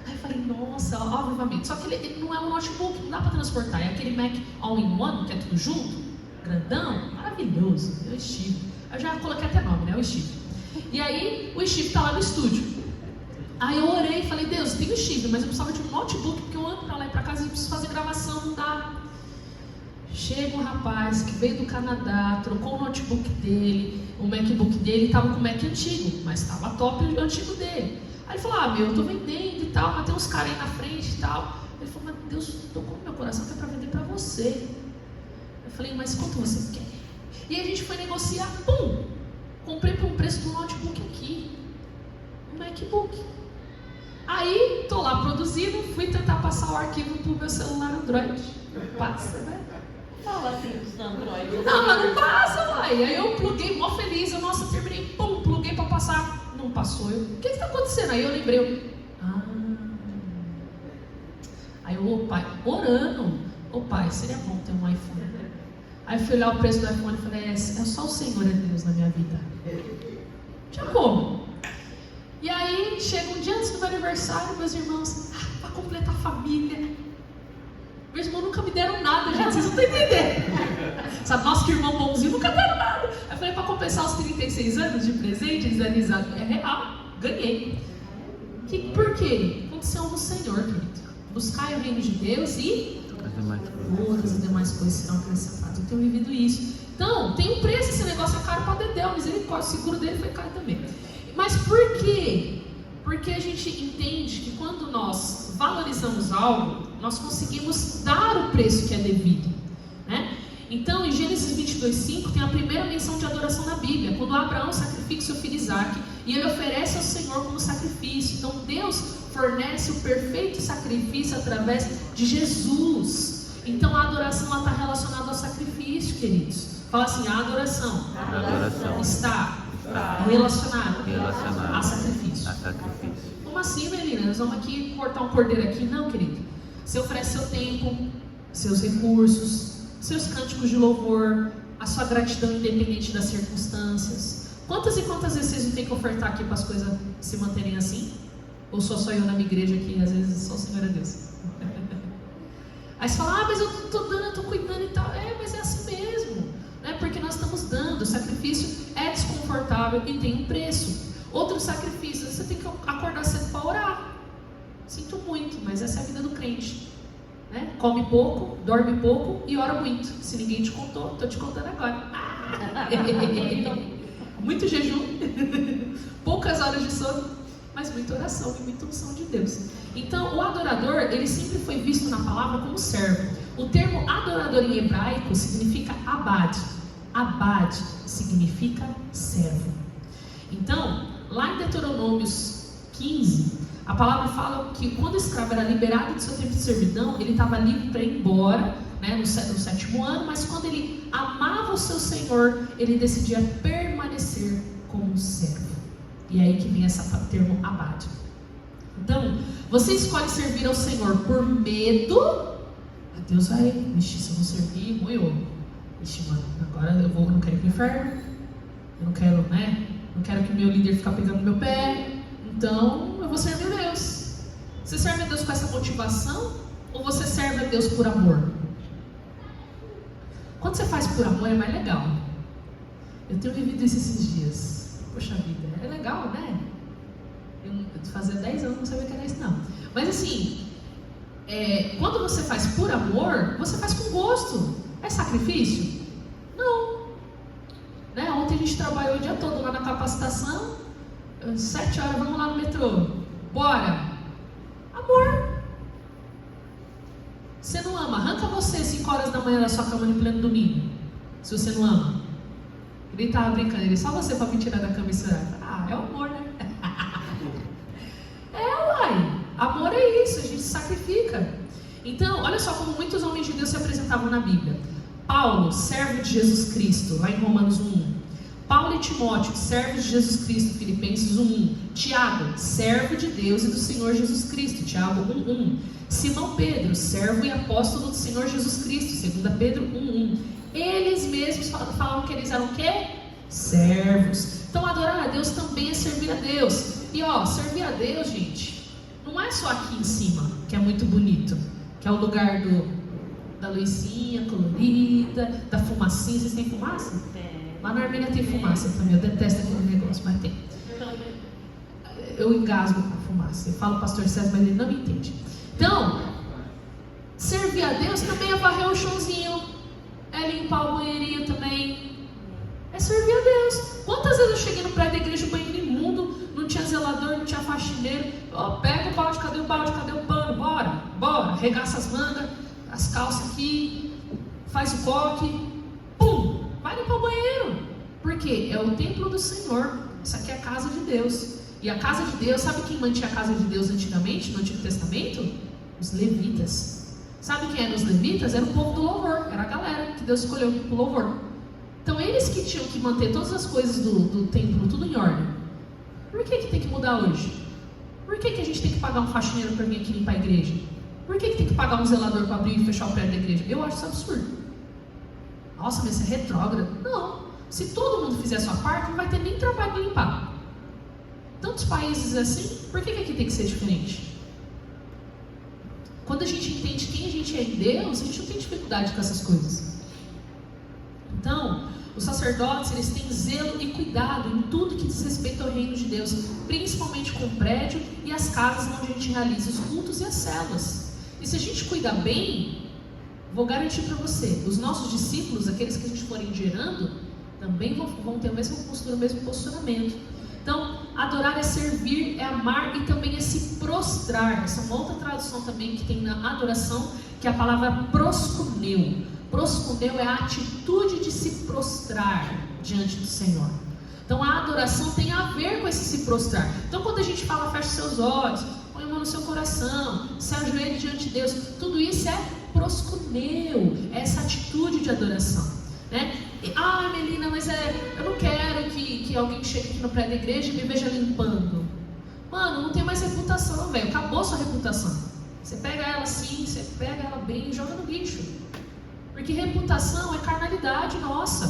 aí eu falei, nossa, obviamente. Só que ele não é um notebook, não dá pra transportar. É aquele Mac all-in-one, que é tudo junto, grandão, maravilhoso. É o Steve. Eu já coloquei até nome, né? O Steve. E aí, o Steve tá lá no estúdio. Aí eu orei e falei, Deus, tem o Steve, mas eu precisava de um notebook, porque eu ando pra lá e pra casa e preciso fazer gravação, não dá. Chega um rapaz que veio do Canadá, trocou o notebook dele, o MacBook dele, estava com o Mac antigo, mas estava top o antigo dele. Aí ele falou, eu tô vendendo e tal, mas tem uns caras aí na frente e tal. Ele falou, mas Deus tocou no meu coração que é pra vender pra você. Eu falei, mas quanto você quer? E aí a gente foi negociar, pum! Comprei por um preço do notebook aqui, um MacBook. Aí, tô lá produzindo, fui tentar passar o arquivo pro meu celular Android. Passa, né? Fala assim dos Android. Não, mas não passa, vai. Aí eu pluguei, mó feliz, nossa, terminei, pum, pluguei pra passar. Não passou, o que tá acontecendo? Aí eu lembrei, Aí eu, pai, orando, pai, seria bom ter um iPhone. Aí eu fui olhar o preço do iPhone e falei, é só o Senhor é Deus na minha vida. Tinha como? E aí, chega um dia antes do meu aniversário, meus irmãos, para completar a família. Meus irmãos nunca me deram nada, gente, vocês não estão entendendo. Sabe, nossa, que irmão bonzinho, nunca deram nada. Eu falei, para compensar os 36 anos de presente, eles aniversário, é real, ganhei. Por quê? Condição do Senhor, querido. Buscai o reino de Deus e todas as demais coisas serão acrescentadas. Eu tenho vivido isso. Então, tem um preço, esse negócio é caro para Dedéu, misericórdia, o seguro dele foi caro também. Mas por quê? Porque a gente entende que quando nós valorizamos algo, nós conseguimos dar o preço que é devido, né? Então, em Gênesis 22:5 tem a primeira menção de adoração na Bíblia, quando Abraão sacrifica seu filho Isaque e ele oferece ao Senhor como sacrifício. Então, Deus fornece o perfeito sacrifício através de Jesus. Então, a adoração está relacionada ao sacrifício, queridos. Fala assim, a adoração. Está relacionado a sacrifício. Como assim, Melina? Nós vamos aqui cortar um cordeiro aqui? Não, querido. Você oferece seu tempo, seus recursos, seus cânticos de louvor, a sua gratidão independente das circunstâncias. Quantas e quantas vezes vocês não têm que ofertar aqui para as coisas se manterem assim? Ou só eu na minha igreja aqui, às vezes só o Senhor é Deus? Aí você fala, mas eu estou dando, eu estou cuidando e tal. Mas é assim mesmo, né? Porque nós estamos dando. O sacrifício é desconfortável e tem um preço. Outro sacrifício, você tem que acordar cedo para orar. Sinto muito, mas essa é a vida do crente, né? Come pouco, dorme pouco e ora muito. Se ninguém te contou, estou te contando agora. Muito jejum, poucas horas de sono, mas muita oração e muita unção de Deus. Então, o adorador, ele sempre foi visto na palavra como servo. O termo adorador em hebraico significa abad. Abad significa servo. Então, lá em Deuteronômios 15, a palavra fala que quando o escravo era liberado do seu tempo de servidão, ele estava livre para ir embora, né, no 7º ano, mas quando ele amava o seu Senhor, ele decidia permanecer como um servo. E é aí que vem esse termo abad. Então, você escolhe servir ao Senhor por medo. Deus vai, vixe, se eu não servir, moiou. Vixe, mano, agora eu não quero ir para o inferno. Eu não quero, né? Não quero que o meu líder fique pegando no meu pé. Então, eu vou servir a Deus. Você serve a Deus com essa motivação? Ou você serve a Deus por amor? Quando você faz por amor é mais legal. Eu tenho vivido isso esses dias. Poxa vida, é legal, né? Eu fazia 10 anos, não sabia que era isso não. Mas assim, quando você faz por amor, você faz com gosto. É sacrifício? Não. Né? Ontem a gente trabalhou o dia todo lá na capacitação. 7 horas, vamos lá no metrô. Bora. Amor. Você não ama, arranca você 5 horas da manhã da sua cama no pleno domingo. Se você não ama. Ele estava brincando, ele só você para me tirar da cama e chorar. É o amor, né? Uai. Amor é isso, a gente sacrifica. Então, olha só como muitos homens de Deus se apresentavam na Bíblia. Paulo, servo de Jesus Cristo, lá em Romanos 1:1. Paulo e Timóteo, servos de Jesus Cristo, Filipenses 1:1. Tiago, servo de Deus e do Senhor Jesus Cristo, Tiago 1:1. Simão Pedro, servo e apóstolo do Senhor Jesus Cristo, 2 Pedro 1:1. Eles mesmos falavam que eles eram o quê? Servos. Então adorar a Deus também é servir a Deus. E servir a Deus, gente, não é só aqui em cima, que é muito bonito, que é o lugar da luzinha colorida, da fumacinha. Vocês têm fumaça? Lá na Armênia tem fumaça também, eu detesto aquele negócio, mas tem. Eu engasgo com a fumaça. Eu falo pastor César, mas ele não me entende. Então, servir a Deus também é varrer o chãozinho, é limpar o banheirinho também. É servir a Deus. Quantas vezes eu cheguei no prédio da igreja, o banheiro imundo, não tinha zelador, não tinha faxineiro. Pega o balde, cadê o balde, cadê o pano? Bora, arregaça as mangas, as calças aqui, faz o coque, pum, vai limpar o banheiro. Por quê? É o templo do Senhor. Isso aqui é a casa de Deus. E a casa de Deus, sabe quem mantinha a casa de Deus antigamente, no Antigo Testamento? Os levitas. Sabe quem eram os levitas? Era o povo do louvor, era a galera que Deus escolheu para o louvor. Então eles que tinham que manter todas as coisas do templo tudo em ordem. Por que tem que mudar hoje? Por que a gente tem que pagar um faxineiro para vir aqui limpar a igreja? Por que tem que pagar um zelador para abrir e fechar o prédio da igreja? Eu acho isso absurdo. Nossa, mas isso é retrógrado. Não. Se todo mundo fizer a sua parte, não vai ter nem trabalho de limpar. Tantos países assim, por que aqui tem que ser diferente? Quando a gente entende quem a gente é em Deus, a gente não tem dificuldade com essas coisas. Então, os sacerdotes, eles têm zelo e cuidado em tudo que diz respeito ao reino de Deus, principalmente com o prédio e as casas onde a gente realiza os cultos e as células. E se a gente cuidar bem, vou garantir para você, os nossos discípulos, aqueles que a gente forem gerando, também vão ter a mesma postura, o mesmo posicionamento. Então, adorar é servir, é amar e também é se prostrar. Essa é uma outra tradução também que tem na adoração, que é a palavra proskuneu. Proskuneu é a atitude de se prostrar diante do Senhor. Então, a adoração tem a ver com esse se prostrar. Então, quando a gente fala, feche seus olhos, põe a mão no seu coração, se ajoelhe diante de Deus, tudo isso é proskuneu, é essa atitude de adoração, né? Melina, mas eu não quero que alguém chegue aqui no prédio da igreja e me veja limpando. Mano, não tem mais reputação, velho. Acabou sua reputação. Você pega ela assim, você pega ela bem e joga no lixo. Porque reputação é carnalidade nossa.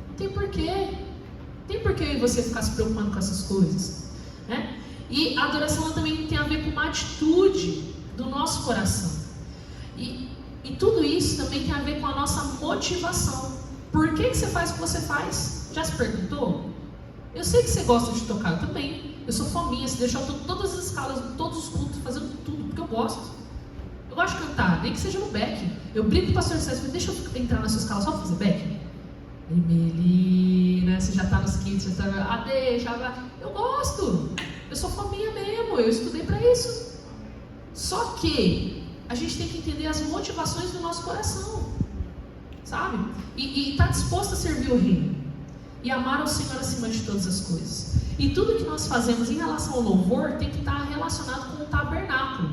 Não tem porquê. Não tem porquê eu e você ficar se preocupando com essas coisas, né? E a adoração também tem a ver com uma atitude do nosso coração. E E tudo isso também tem a ver com a nossa motivação. Por que você faz o que você faz? Já se perguntou? Eu sei que você gosta de tocar, eu também. Eu sou fominha, se deixar eu toco todas as escalas, todos os cultos, fazendo tudo, porque eu gosto. Eu gosto de cantar, nem que seja no back. Eu brinco com o pastor César, deixa eu entrar na sua escala só pra fazer back. Ele, Melina, você já tá nos kits, já tá... deixa, eu gosto. Eu sou fominha mesmo, eu estudei pra isso. Só que a gente tem que entender as motivações do nosso coração, sabe? E tá disposto a servir o reino. E amar ao Senhor acima de todas as coisas. E tudo que nós fazemos em relação ao louvor tem que estar relacionado com o tabernáculo.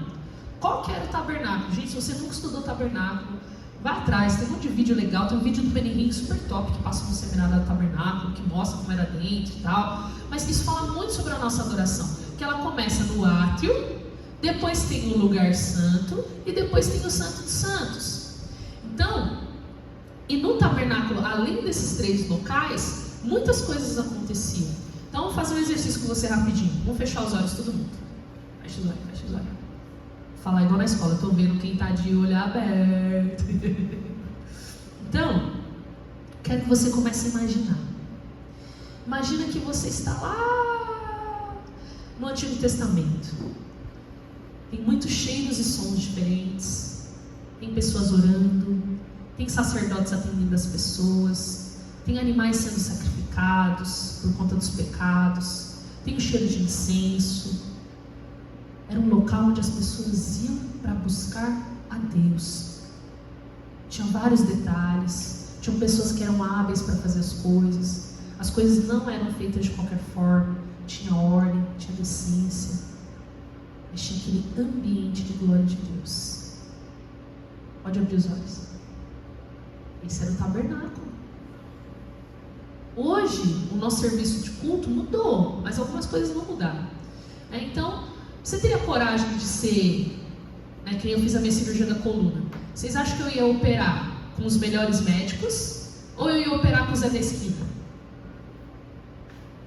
Qual que era o tabernáculo? Gente, se você nunca estudou tabernáculo, vai atrás, tem um monte de vídeo legal, tem um vídeo do Benny Hinn super top que passa no seminário do tabernáculo, que mostra como era dentro e tal. Mas isso fala muito sobre a nossa adoração, que ela começa no átrio, depois tem o lugar santo e depois tem o santo dos santos. Então, e no tabernáculo, além desses 3 locais, muitas coisas aconteciam. Então, vou fazer um exercício com você rapidinho. Vamos fechar os olhos todo mundo. Fecha os olhos, fecha os olhos. Falar igual na escola, eu tô vendo quem tá de olho aberto. Então, quero que você comece a imaginar. Imagina que você está lá no Antigo Testamento. Tem muitos cheiros e sons diferentes. Tem pessoas orando. Tem sacerdotes atendendo as pessoas. Tem animais sendo sacrificados por conta dos pecados. Tem o cheiro de incenso. Era um local onde as pessoas iam para buscar a Deus. Tinha vários detalhes. Tinham pessoas que eram hábeis para fazer as coisas. As coisas não eram feitas de qualquer forma. Tinha ordem, tinha decência. Mas tinha aquele ambiente de glória de Deus. Pode abrir os olhos. Esse era o tabernáculo. Hoje, o nosso serviço de culto mudou, mas algumas coisas não mudaram. Então, você teria coragem de ser, que eu fiz a minha cirurgia da coluna? Vocês acham que eu ia operar com os melhores médicos ou eu ia operar com o Zé da esquina?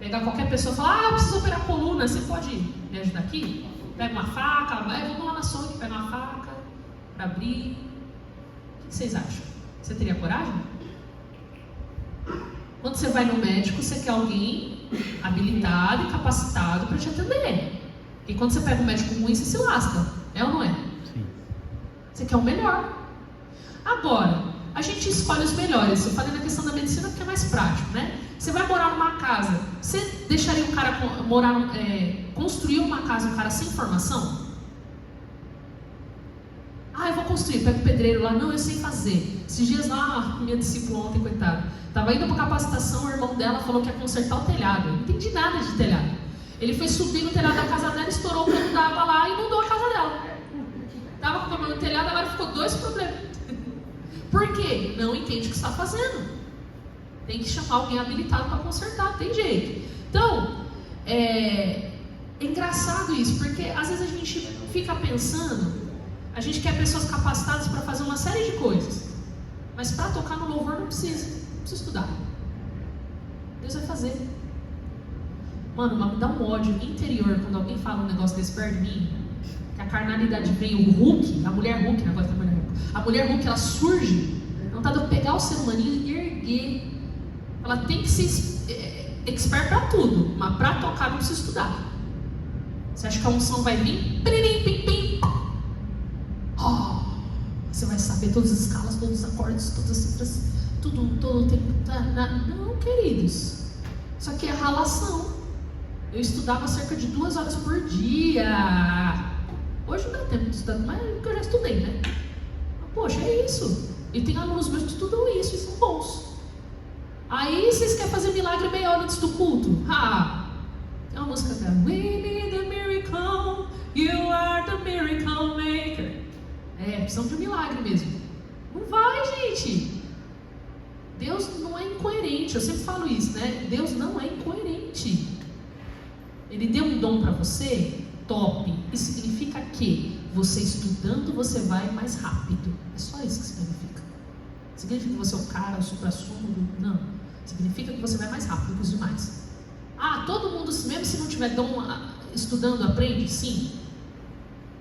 Pegar qualquer pessoa e falar, eu preciso operar a coluna, você pode me ajudar aqui? Pega uma faca, vamos lá na Sonic, pega uma faca para abrir. O que vocês acham? Você teria coragem? Quando você vai no médico, você quer alguém habilitado e capacitado para te atender. E quando você pega um médico ruim, você se lasca. É ou não é? Sim. Você quer o melhor. Agora, a gente escolhe os melhores. Eu falei na questão da medicina porque é mais prático, né? Você vai morar numa casa, você deixaria um cara construir uma casa, um cara sem formação? Eu vou construir, pega o pedreiro lá, não, eu sei fazer. Esses dias lá, minha discípula ontem, coitada, estava indo para capacitação, o irmão dela falou que ia consertar o telhado. Eu não entendi nada de telhado. Ele foi subir no telhado da casa dela, estourou o cano d'água lá e inundou a casa dela. Estava com problema no telhado, agora ficou 2 problemas. Por quê? Não entende o que está fazendo. Tem que chamar alguém habilitado para consertar, tem jeito. Então, é engraçado isso, porque às vezes a gente fica pensando, a gente quer pessoas capacitadas para fazer uma série de coisas, mas para tocar no louvor não precisa estudar. Deus vai fazer. Mano, me dá um ódio interior quando alguém fala um negócio desse perto de mim, que a carnalidade vem, o Hulk, a mulher Hulk, negócio da mulher Hulk. A mulher Hulk, ela surge, não tá de pegar o ser humaninho e erguer. Ela tem que ser expert para tudo, mas para tocar não precisa estudar. Você acha que a unção vai vir? Pim, pim, pim. Você vai saber todas as escalas, todos os acordes, todas as cifras, todo o tempo. Não, queridos. Isso aqui é ralação. Eu estudava cerca de 2 horas por dia. Hoje não dá tempo de estudar, mas porque eu já estudei, né? Poxa, é isso. E tem alunos meus que estudam isso e são bons. Aí vocês querem fazer milagre meia hora antes do culto? Tem uma música que é We need a miracle, you are the miracle maker. Precisam de um milagre mesmo. Não vai, gente. Deus não é incoerente. Eu sempre falo isso, né? Deus não é incoerente. Ele deu um dom para você, top. Isso significa que você estudando, você vai mais rápido. É só isso que significa. Significa que você é o cara, o supra-sumo? Não. Significa que você vai mais rápido que os demais. Todo mundo, mesmo se não tiver dom estudando, aprende? Sim.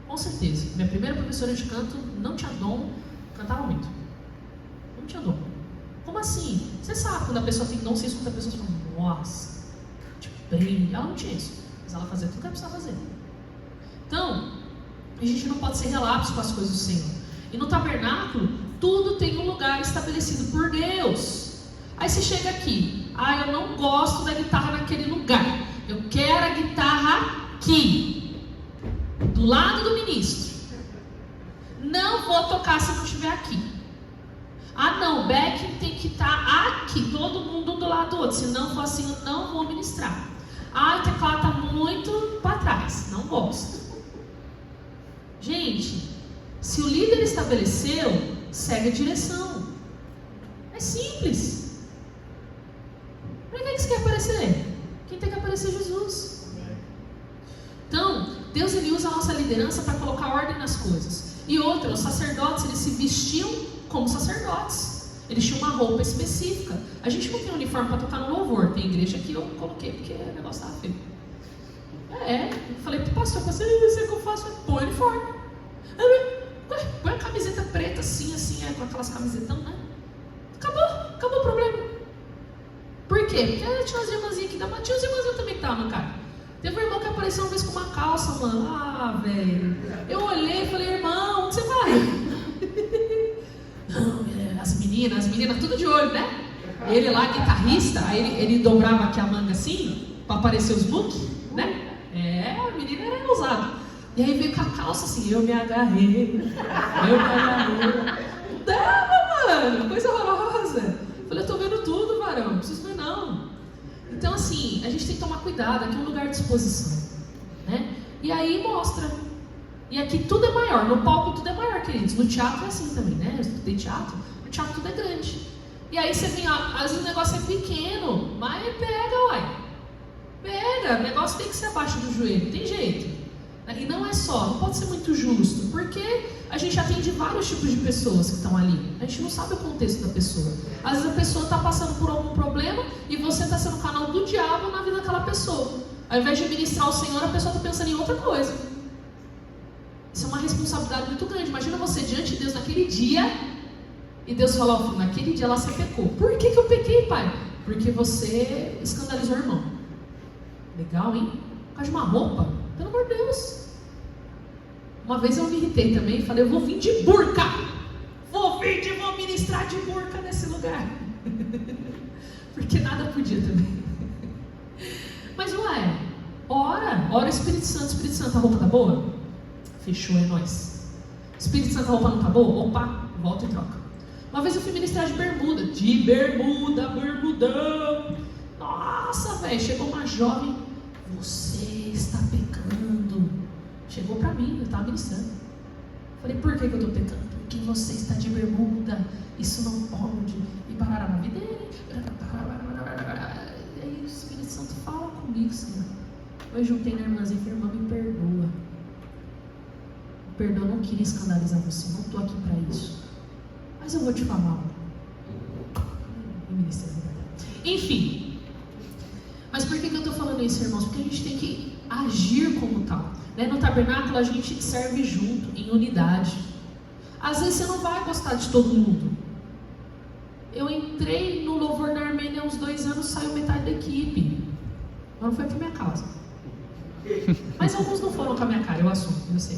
Com certeza. Minha primeira professora de canto não tinha dom, Cantava muito. Não tinha dom. Como assim? Você sabe, quando a pessoa tem dom, você escuta a pessoa falando, nossa, tipo, bem. Ela não tinha isso. Mas ela fazia tudo que ela precisava fazer. Então, a gente não pode ser relapso com as coisas do Senhor. E no tabernáculo, tudo tem um lugar estabelecido por Deus. Aí você chega aqui, eu não gosto da guitarra naquele lugar. Eu quero a guitarra aqui, do lado do ministro. Não vou tocar se não estiver aqui. Não, backing tem que estar aqui, todo mundo do lado do outro. Se não for assim, eu não vou ministrar. O teclado está muito para trás, não gosto. Gente, se o líder estabeleceu, segue a direção. É simples. Para que você quer aparecer? Quem tem que aparecer é Jesus. Então, Deus ele usa a nossa liderança para colocar ordem nas coisas. E outra, os sacerdotes, eles se vestiam como sacerdotes. Eles tinham uma roupa específica. A gente não tem uniforme para tocar no louvor. Tem igreja que eu coloquei porque o negócio estava feio. Eu falei pro pastor, você o que eu faço? Põe uniforme. Põe a camiseta preta assim, com aquelas camisetão, né? Acabou o problema. Por quê? Porque tinha umas irmãzinhas aqui, tinha uns irmãzinhos também que estavam no cara. Teve um irmão que apareceu uma vez com uma calça, mano. Velho. Eu olhei e falei, irmão, onde você vai? Não, as meninas, tudo de olho, né? Ele lá, guitarrista, aí ele dobrava aqui a manga assim, pra aparecer os books, né? A menina era ousada. E aí veio com a calça assim, eu me agarrei. Não dava, mano, coisa horrorosa. Falei, eu tô vendo tudo, varão, não preciso ver não. Então assim, a gente tem que tomar cuidado, aqui é um lugar de exposição, né? E aí mostra. E aqui tudo é maior, no palco tudo é maior, queridos. No teatro é assim também, né? Eu estudei teatro, no teatro tudo é grande. E aí você vem, às vezes o negócio é pequeno, mas pega, uai. Pega, o negócio tem que ser abaixo do joelho, não tem jeito. E não é só, não pode ser muito justo, porque a gente atende vários tipos de pessoas que estão ali. A gente não sabe o contexto da pessoa. Às vezes a pessoa está passando por algum problema e você está sendo o canal do diabo na vida daquela pessoa. Ao invés de ministrar o Senhor, a pessoa está pensando em outra coisa. Isso é uma responsabilidade muito grande. Imagina você diante de Deus naquele dia e Deus fala, naquele dia lá você pecou. Por que eu pequei, pai? Porque você escandalizou o irmão. Legal, hein? Por causa de uma roupa? Pelo amor de Deus. Uma vez eu me irritei também e falei, eu vou vir de burca. Vou ministrar de burca nesse lugar. Porque nada podia também. Mas ora o Espírito Santo, a roupa tá boa? Fechou, é nóis. Espírito Santo, a roupa não tá boa? Opa, volta e troca. Uma vez eu fui ministrar de bermudão. Nossa, velho, chegou uma jovem, você está pecando. Chegou pra mim, eu estava ministrando. Falei, por que eu estou pecando? Porque você está de bermuda, isso não pode. E parará na vida dele. E aí o Espírito Santo fala comigo, Senhor. Eu juntei na irmãzinha e falei, irmã, me perdoa. Me perdoa, eu não queria escandalizar você, não estou aqui para isso. Mas eu vou te falar. Enfim. Mas por que eu estou falando isso, irmãos? Porque a gente tem que agir como tal. No tabernáculo a gente serve junto, em unidade. Às vezes você não vai gostar de todo mundo. Eu entrei no louvor da Armênia há uns 2 anos, saiu metade da equipe. Não foi por minha causa. Mas alguns não foram com a minha cara, eu assumo, eu sei.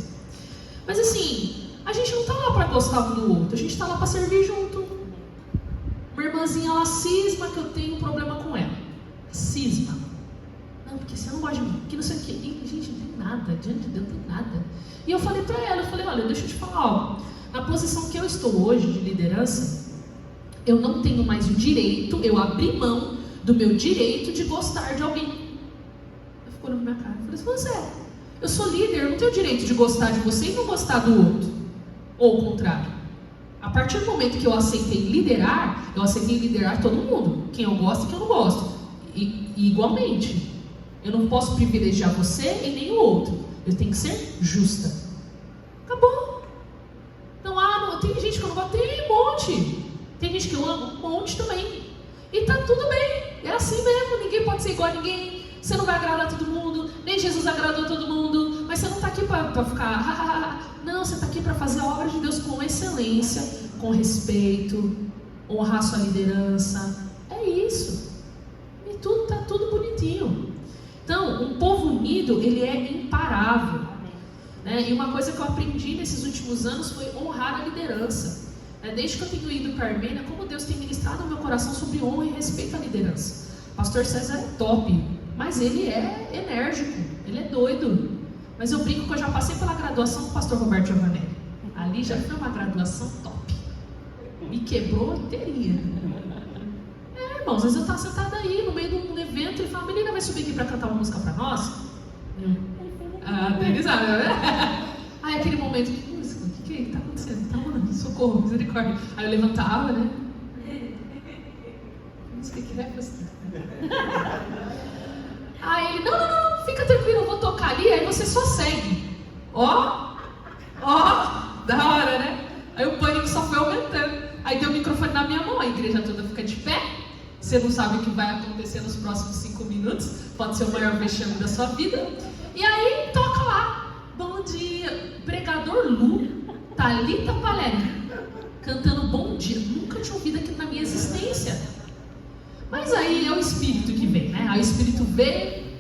Mas assim, a gente não está lá para gostar um do outro, a gente está lá para servir junto. Uma irmãzinha, ela cisma que eu tenho um problema com ela. Cisma. Não, porque você não gosta de mim, que não sei o quê. E, gente, não tem nada, diante de Deus não tem nada. E eu falei para ela, olha, deixa eu te falar algo. Na posição que eu estou hoje de liderança, eu não tenho mais o direito, eu abri mão do meu direito de gostar de alguém. Ela ficou na minha cara, eu falei, você, eu sou líder, eu não tenho o direito de gostar de você e não gostar do outro. Ou o contrário. A partir do momento que eu aceitei liderar todo mundo. Quem eu gosto e quem eu não gosto. E igualmente. Eu não posso privilegiar você e nem o outro. Eu tenho que ser justa. Acabou. Não, tem gente que eu não gosto, tem um monte. Tem gente que eu amo, um monte também. E tá tudo bem. É assim mesmo, ninguém pode ser igual a ninguém. Você não vai agradar todo mundo, nem Jesus agradou todo mundo. Mas você não está aqui para ficar... Não, você está aqui para fazer a obra de Deus com excelência, com respeito, honrar sua liderança. É isso. E tá tudo bonitinho. Então, um povo unido, ele é imparável. Né? E uma coisa que eu aprendi nesses últimos anos foi honrar a liderança. Desde que eu tenho ido para a Armênia, como Deus tem ministrado no meu coração sobre honra e respeito à liderança. Pastor César é top, mas ele é enérgico, ele é doido. Mas eu brinco que eu já passei pela graduação com o pastor Roberto Giovanelli. Ali já foi uma graduação top. Me quebrou inteirinha. Irmãos, às vezes eu estava sentada aí no meio de um evento e ele fala: menina, vai subir aqui para cantar uma música para nós? Denis sabe, né? Aí aquele momento, que música? O que está acontecendo? Tá rolando, socorro, misericórdia. Aí eu levantava, né? Música que é, pastor? Aí ele, não, fica tranquilo, eu vou tocar ali, aí você só segue. Ó, da hora, né? Aí o pânico só foi aumentando. Aí tem o microfone na minha mão, a igreja toda fica de pé. Você não sabe o que vai acontecer nos próximos 5 minutos. Pode ser o maior vexame da sua vida. E aí toca lá: bom dia, pregador Lu, Thalita Paleri, cantando bom dia. Nunca tinha ouvido aquilo na minha existência. Mas aí é o Espírito que vem, né? Aí o Espírito vem.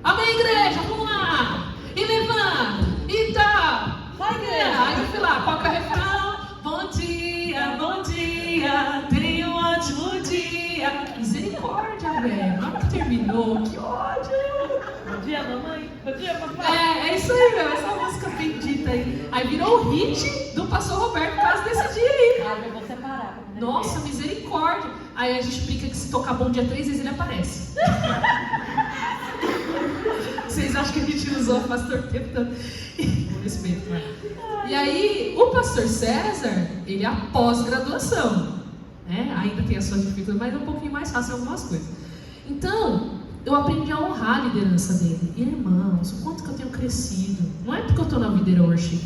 Amém, igreja, vamos lá. E levanta, e tá. Vai, igreja. Aí eu fui lá, qual que é o refrão? Bom dia, tenha um ótimo dia. Misericórdia, velho. Não que terminou, que ódio. Bom dia, mamãe. Bom dia, papai. É isso aí, meu. Essa música bendita aí. Aí virou o hit do pastor Roberto por causa desse dia aí. Ah, eu vou separar. Nossa, misericórdia. Aí a gente explica que se tocar bom dia 3 vezes ele aparece. Vocês acham que a gente usou o pastor tempo tanto? Com respeito, né? E aí, o pastor César, ele é a pós-graduação, né? Ainda tem as suas dificuldades, mas é um pouquinho mais fácil em algumas coisas. Então, eu aprendi a honrar a liderança dele. E, irmãos, o quanto que eu tenho crescido. Não é porque eu estou na Videira Worship,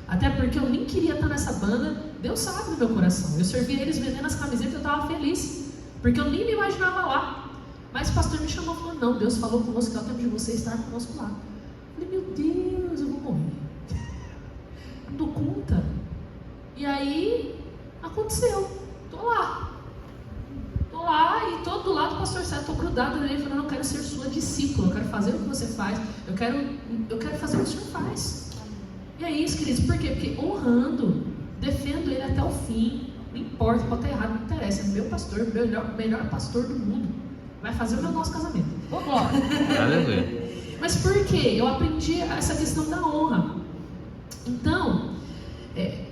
até porque eu nem queria estar nessa banda. Deus sabe no meu coração. Eu servia eles vendendo as camisetas e eu estava feliz, porque eu nem me imaginava lá. Mas o pastor me chamou e falou: não, Deus falou conosco que é o tempo de você estar conosco lá. Eu falei: meu Deus, eu vou morrer. Não dou conta. E aí, aconteceu. Tô lá e tô do lado do pastor César, tô grudado nele, falando: eu quero ser sua discípula, eu quero fazer o que você faz, eu quero fazer o que o senhor faz. E é isso, queridos. Por quê? Porque honrando, defendo ele até o fim. Não importa, pode estar errado, não interessa. É meu pastor, melhor pastor do mundo. Vai fazer o nosso casamento. Mas por quê? Eu aprendi essa questão da honra. Então,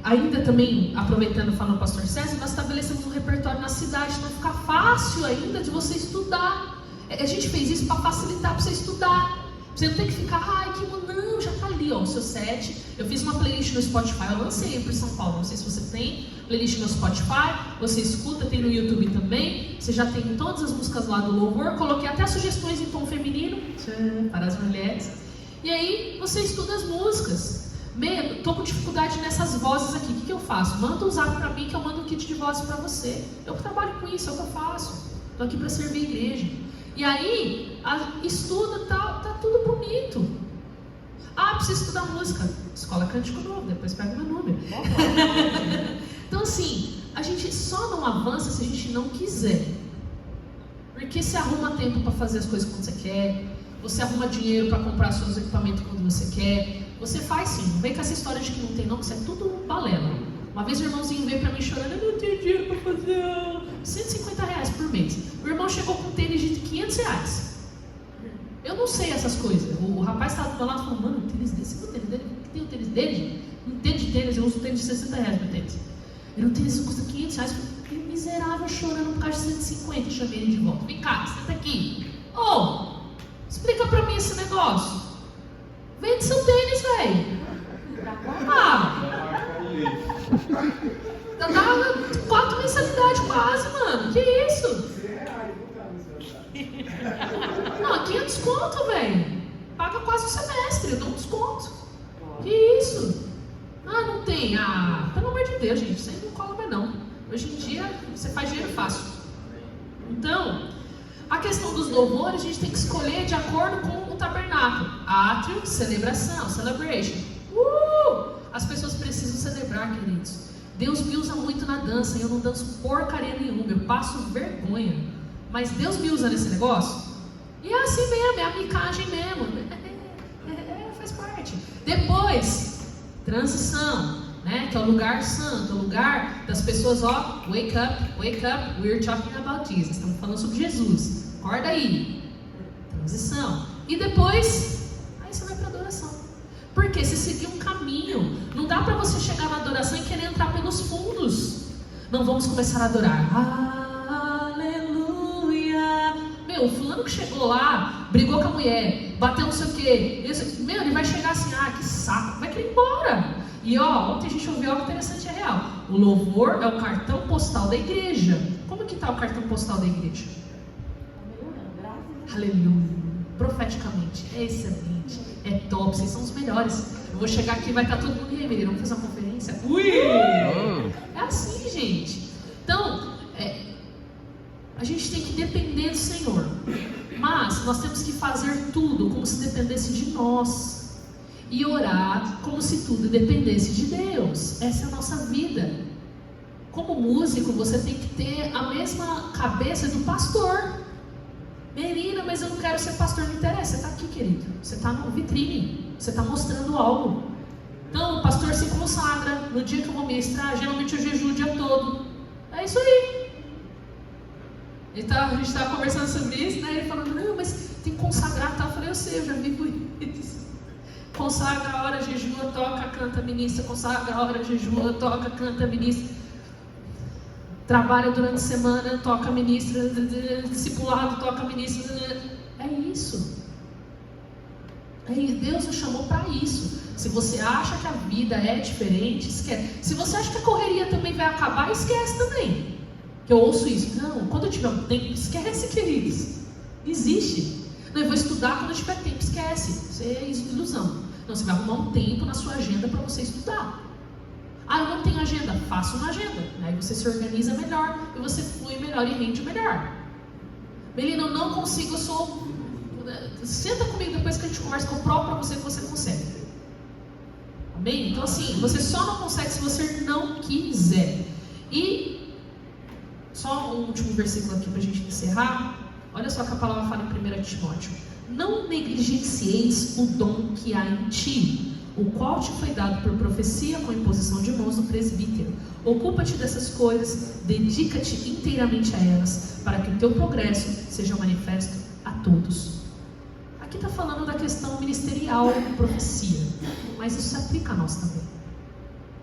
ainda também, aproveitando, falando do pastor César, nós estabelecemos um repertório na cidade, não fica fácil ainda de você estudar. A gente fez isso para facilitar para você estudar. Você não tem que ficar: ai, que não, já tá ali, ó, o seu set. Eu fiz uma playlist no Spotify, eu lancei para São Paulo. Não sei se você tem playlist no Spotify, você escuta, tem no YouTube também. Você já tem todas as músicas lá do louvor. Coloquei até sugestões em tom feminino para as mulheres. E aí você estuda as músicas. Tô com dificuldade nessas vozes aqui. O que eu faço? Manda um zap para mim que eu mando um kit de vozes para você. Eu trabalho com isso, é o que eu faço. Tô aqui para servir a igreja. E aí, estuda, tá tudo bonito. Precisa estudar música. Escola Cântico Novo, depois pega o meu número. Então assim, a gente só não avança se a gente não quiser. Porque você arruma tempo para fazer as coisas quando você quer. Você arruma dinheiro para comprar seus equipamentos quando você quer. Você faz sim. Não vem com essa história de que não tem não, que isso é tudo balela. Uma vez o irmãozinho veio para mim chorando: eu não tenho dinheiro para fazer R$150 por mês. O irmão chegou com um tênis de R$500. Eu não sei essas coisas. O rapaz estava do meu lado e falou: mano, o tênis desse, o tênis dele, tem o tênis dele? Não tem de tênis, eu uso tênis de R$60 meu tênis. Ele, o tênis custa R$500. Eu miserável, chorando por causa de 150. Chamei ele de volta: vem cá, senta aqui. Explica pra mim esse negócio. Vende seu tênis, velho. Dá 4 mensalidades quase, mano. Que isso? Não, 500 conto, velho. Paga quase um semestre, eu dou um desconto. Que isso? Não tem. Pelo amor de Deus, gente, isso aí não cola mais não. Hoje em dia, você faz dinheiro fácil. Então, a questão dos louvores, a gente tem que escolher de acordo com o tabernáculo. Átrio, celebração, celebration. As pessoas precisam celebrar, queridos. Deus me usa muito na dança e eu não danço porcaria nenhuma, eu passo vergonha. Mas Deus me usa nesse negócio? E é assim mesmo, é a micagem mesmo. Faz parte. Depois, transição, né? Que é o lugar santo, o lugar das pessoas, ó, wake up, we're talking about Jesus. Estamos falando sobre Jesus. Acorda aí. Transição. E depois, aí você vai para adoração. Porque se seguir um caminho, não dá para você chegar na adoração e querer entrar pelos fundos. Não vamos começar a adorar. Aleluia. Meu, o fulano que chegou lá, brigou com a mulher, bateu não sei o quê. Meu, ele vai chegar assim, que saco, vai querer ir embora. E ó, ontem a gente ouviu algo interessante, é real. O louvor é o cartão postal da igreja. Como que está o cartão postal da igreja? Aleluia. Profeticamente, é excelente, é top, vocês são os melhores. Eu vou chegar aqui e vai estar todo mundo em Emília, vamos fazer uma conferência? Ui! É assim, gente. Então, a gente tem que depender do Senhor. Mas nós temos que fazer tudo como se dependesse de nós. E orar como se tudo dependesse de Deus. Essa é a nossa vida. Como músico, você tem que ter a mesma cabeça do pastor. Menina, mas eu não quero ser pastor, não interessa. Você está aqui, querido. Você está no vitrine. Você está mostrando algo. Então, o pastor se consagra. No dia que eu vou ministrar, geralmente eu jejuo o dia todo. É isso aí. A gente estava conversando sobre isso, né? Ele falando, não, mas tem que consagrar, tá? Eu falei, eu sei, eu já vivo isso. Consagra a hora, jejua, toca, canta, ministra. Consagra a hora, jejua, toca, canta, ministra. Trabalha durante a semana, toca, ministra. Discipulado, toca, ministra. É isso. Deus nos chamou para isso. Se você acha que a vida é diferente, esquece. Se você acha que a correria também vai acabar, esquece também. Que eu ouço isso. Não, quando eu tiver um tempo, esquece, queridos. Existe. Não, eu vou estudar quando eu tiver tempo, esquece. Isso é ilusão. Não, você vai arrumar um tempo na sua agenda para você estudar. Eu não tenho agenda, faça uma agenda. Aí você se organiza melhor e você flui melhor e rende melhor. Melina, eu não consigo, eu sou... Senta comigo depois que a gente conversa, que eu provo para você que você consegue. Amém? Então assim, você só não consegue se você não quiser. E só um último versículo aqui para a gente encerrar. Olha só que a palavra fala em 1 Timóteo. Não negligencieis o dom que há em ti, o qual te foi dado por profecia com imposição de mãos do presbítero. Ocupa-te dessas coisas, dedica-te inteiramente a elas, para que o teu progresso seja manifesto a todos. Aqui está falando da questão ministerial, profecia, mas isso se aplica a nós também.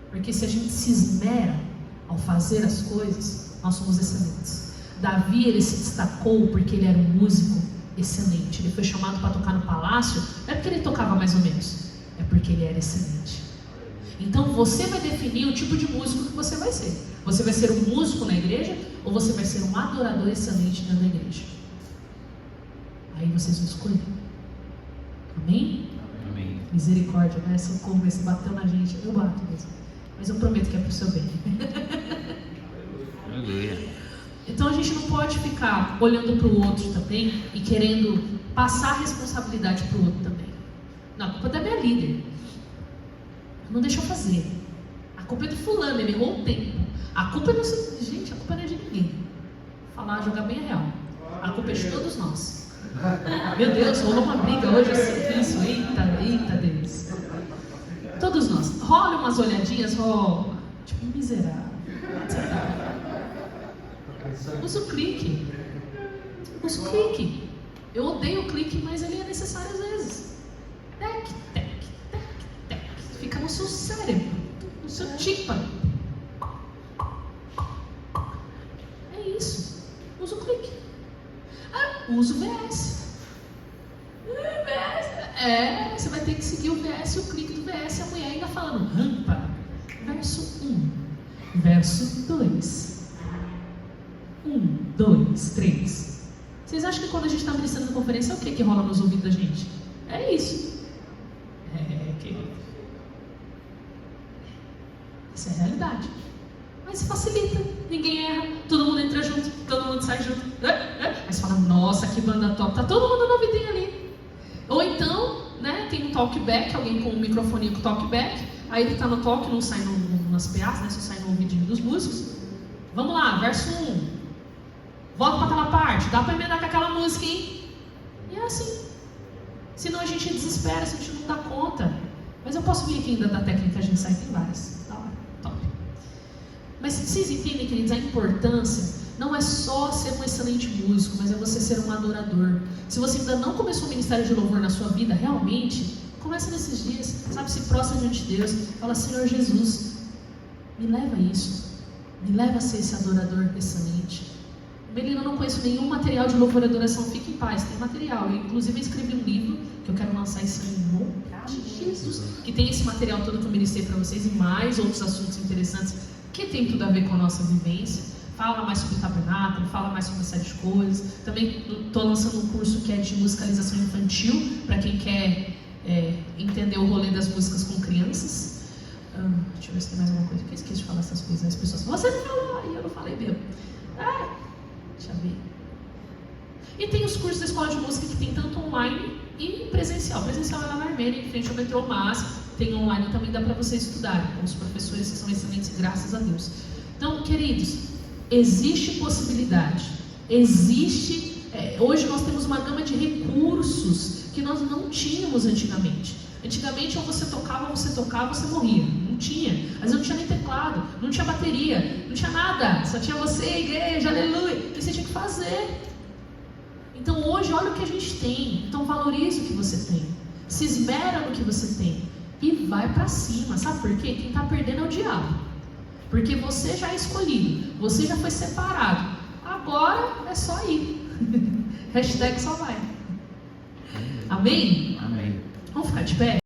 Porque se a gente se esmera ao fazer as coisas, nós somos excelentes. Davi, ele se destacou porque ele era um músico excelente. Ele foi chamado para tocar no palácio, não é porque ele tocava mais ou menos, é porque ele era excelente. Então você vai definir o tipo de músico que você vai ser. Você vai ser um músico na igreja ou você vai ser um adorador excelente dentro da igreja? Aí vocês vão escolher. Amém? Amém. Misericórdia, né? Socorro, esse bateu na gente. Eu bato mesmo. Mas eu prometo que é pro seu bem. Aleluia. Então a gente não pode ficar olhando para o outro também e querendo passar a responsabilidade para o outro também. Não, a culpa é da minha líder. Não deixa eu fazer. A culpa é do fulano, ele errou o tempo. A culpa é do... Gente, a culpa não é de ninguém. Falar, jogar bem real. A culpa é de todos nós. Meu Deus, rolou uma briga hoje, eu sinto isso. Eita Deus. Todos nós. Rola umas olhadinhas, rola. Tipo, miserável. Usa o clique. Usa o clique. Eu odeio o clique, mas ele é necessário às vezes. Tec, tec, tec, tec. Fica no seu cérebro, no seu tímpano. É isso. Usa o clique. Usa o VS. Você vai ter que seguir o VS, o clique do VS, a mulher ainda falando rampa. Verso 1. Verso 2. 1, 2, 3. Vocês acham que quando a gente está ministrando na conferência, é o que rola nos ouvidos da gente? É isso. Querido. Essa é a realidade. Mas facilita. Ninguém erra. Todo mundo entra junto. Todo mundo sai junto. Aí você fala, nossa, que banda top. Tá todo mundo no ouvidinho ali. Ou então, né, tem um talkback, alguém com um microfone com talkback. Aí ele tá no talk, não sai na nas PAs, né? Isso sai no ouvidinho dos músicos. Vamos lá, verso 1. Volta para aquela parte, dá para emendar com aquela música, hein? E é assim. Senão a gente desespera, se a gente não dá conta. Mas eu posso vir aqui ainda da técnica, a gente sai, tem várias. Da hora, top. Mas vocês entendem, queridos, a importância não é só ser um excelente músico, mas é você ser um adorador. Se você ainda não começou o ministério de louvor na sua vida, realmente, começa nesses dias, sabe, se prostra diante de Deus, fala, Senhor Jesus, me leva a isso, me leva a ser esse adorador excelente. Melina, eu não conheço nenhum material de louvor e adoração, fique em paz, tem material. Eu inclusive escrevi um livro, que eu quero lançar esse ano em nome de Jesus, que tem esse material todo que eu ministrei para vocês e mais outros assuntos interessantes, que tem tudo a ver com a nossa vivência. Fala mais sobre o tabernáculo, fala mais sobre uma série de coisas. Também estou lançando um curso que é de musicalização infantil, para quem quer entender o rolê das músicas com crianças. Deixa eu ver se tem mais alguma coisa, que eu esqueci de falar essas coisas. As pessoas falam, você não falou, e eu não falei mesmo. Deixa eu ver. E tem os cursos da escola de música que tem tanto online e presencial. Presencial é lá na Armênia, em frente ao metrô, mas tem online também, dá para vocês estudarem. Os professores que são excelentes, graças a Deus. Então, queridos, existe possibilidade. Existe. Hoje nós temos uma gama de recursos que nós não tínhamos antigamente. Antigamente, ou você tocava, você morria. Não tinha. Às vezes não tinha nem teclado, não tinha bateria, não tinha nada. Só tinha você, a igreja, aleluia. E você tinha que fazer. Então hoje, olha o que a gente tem. Então valorize o que você tem. Se esmera no que você tem. E vai pra cima. Sabe por quê? Quem está perdendo é o diabo. Porque você já é escolhido. Você já foi separado. Agora é só ir. Hashtag só vai. Amém? Amém. Vamos ficar de pé?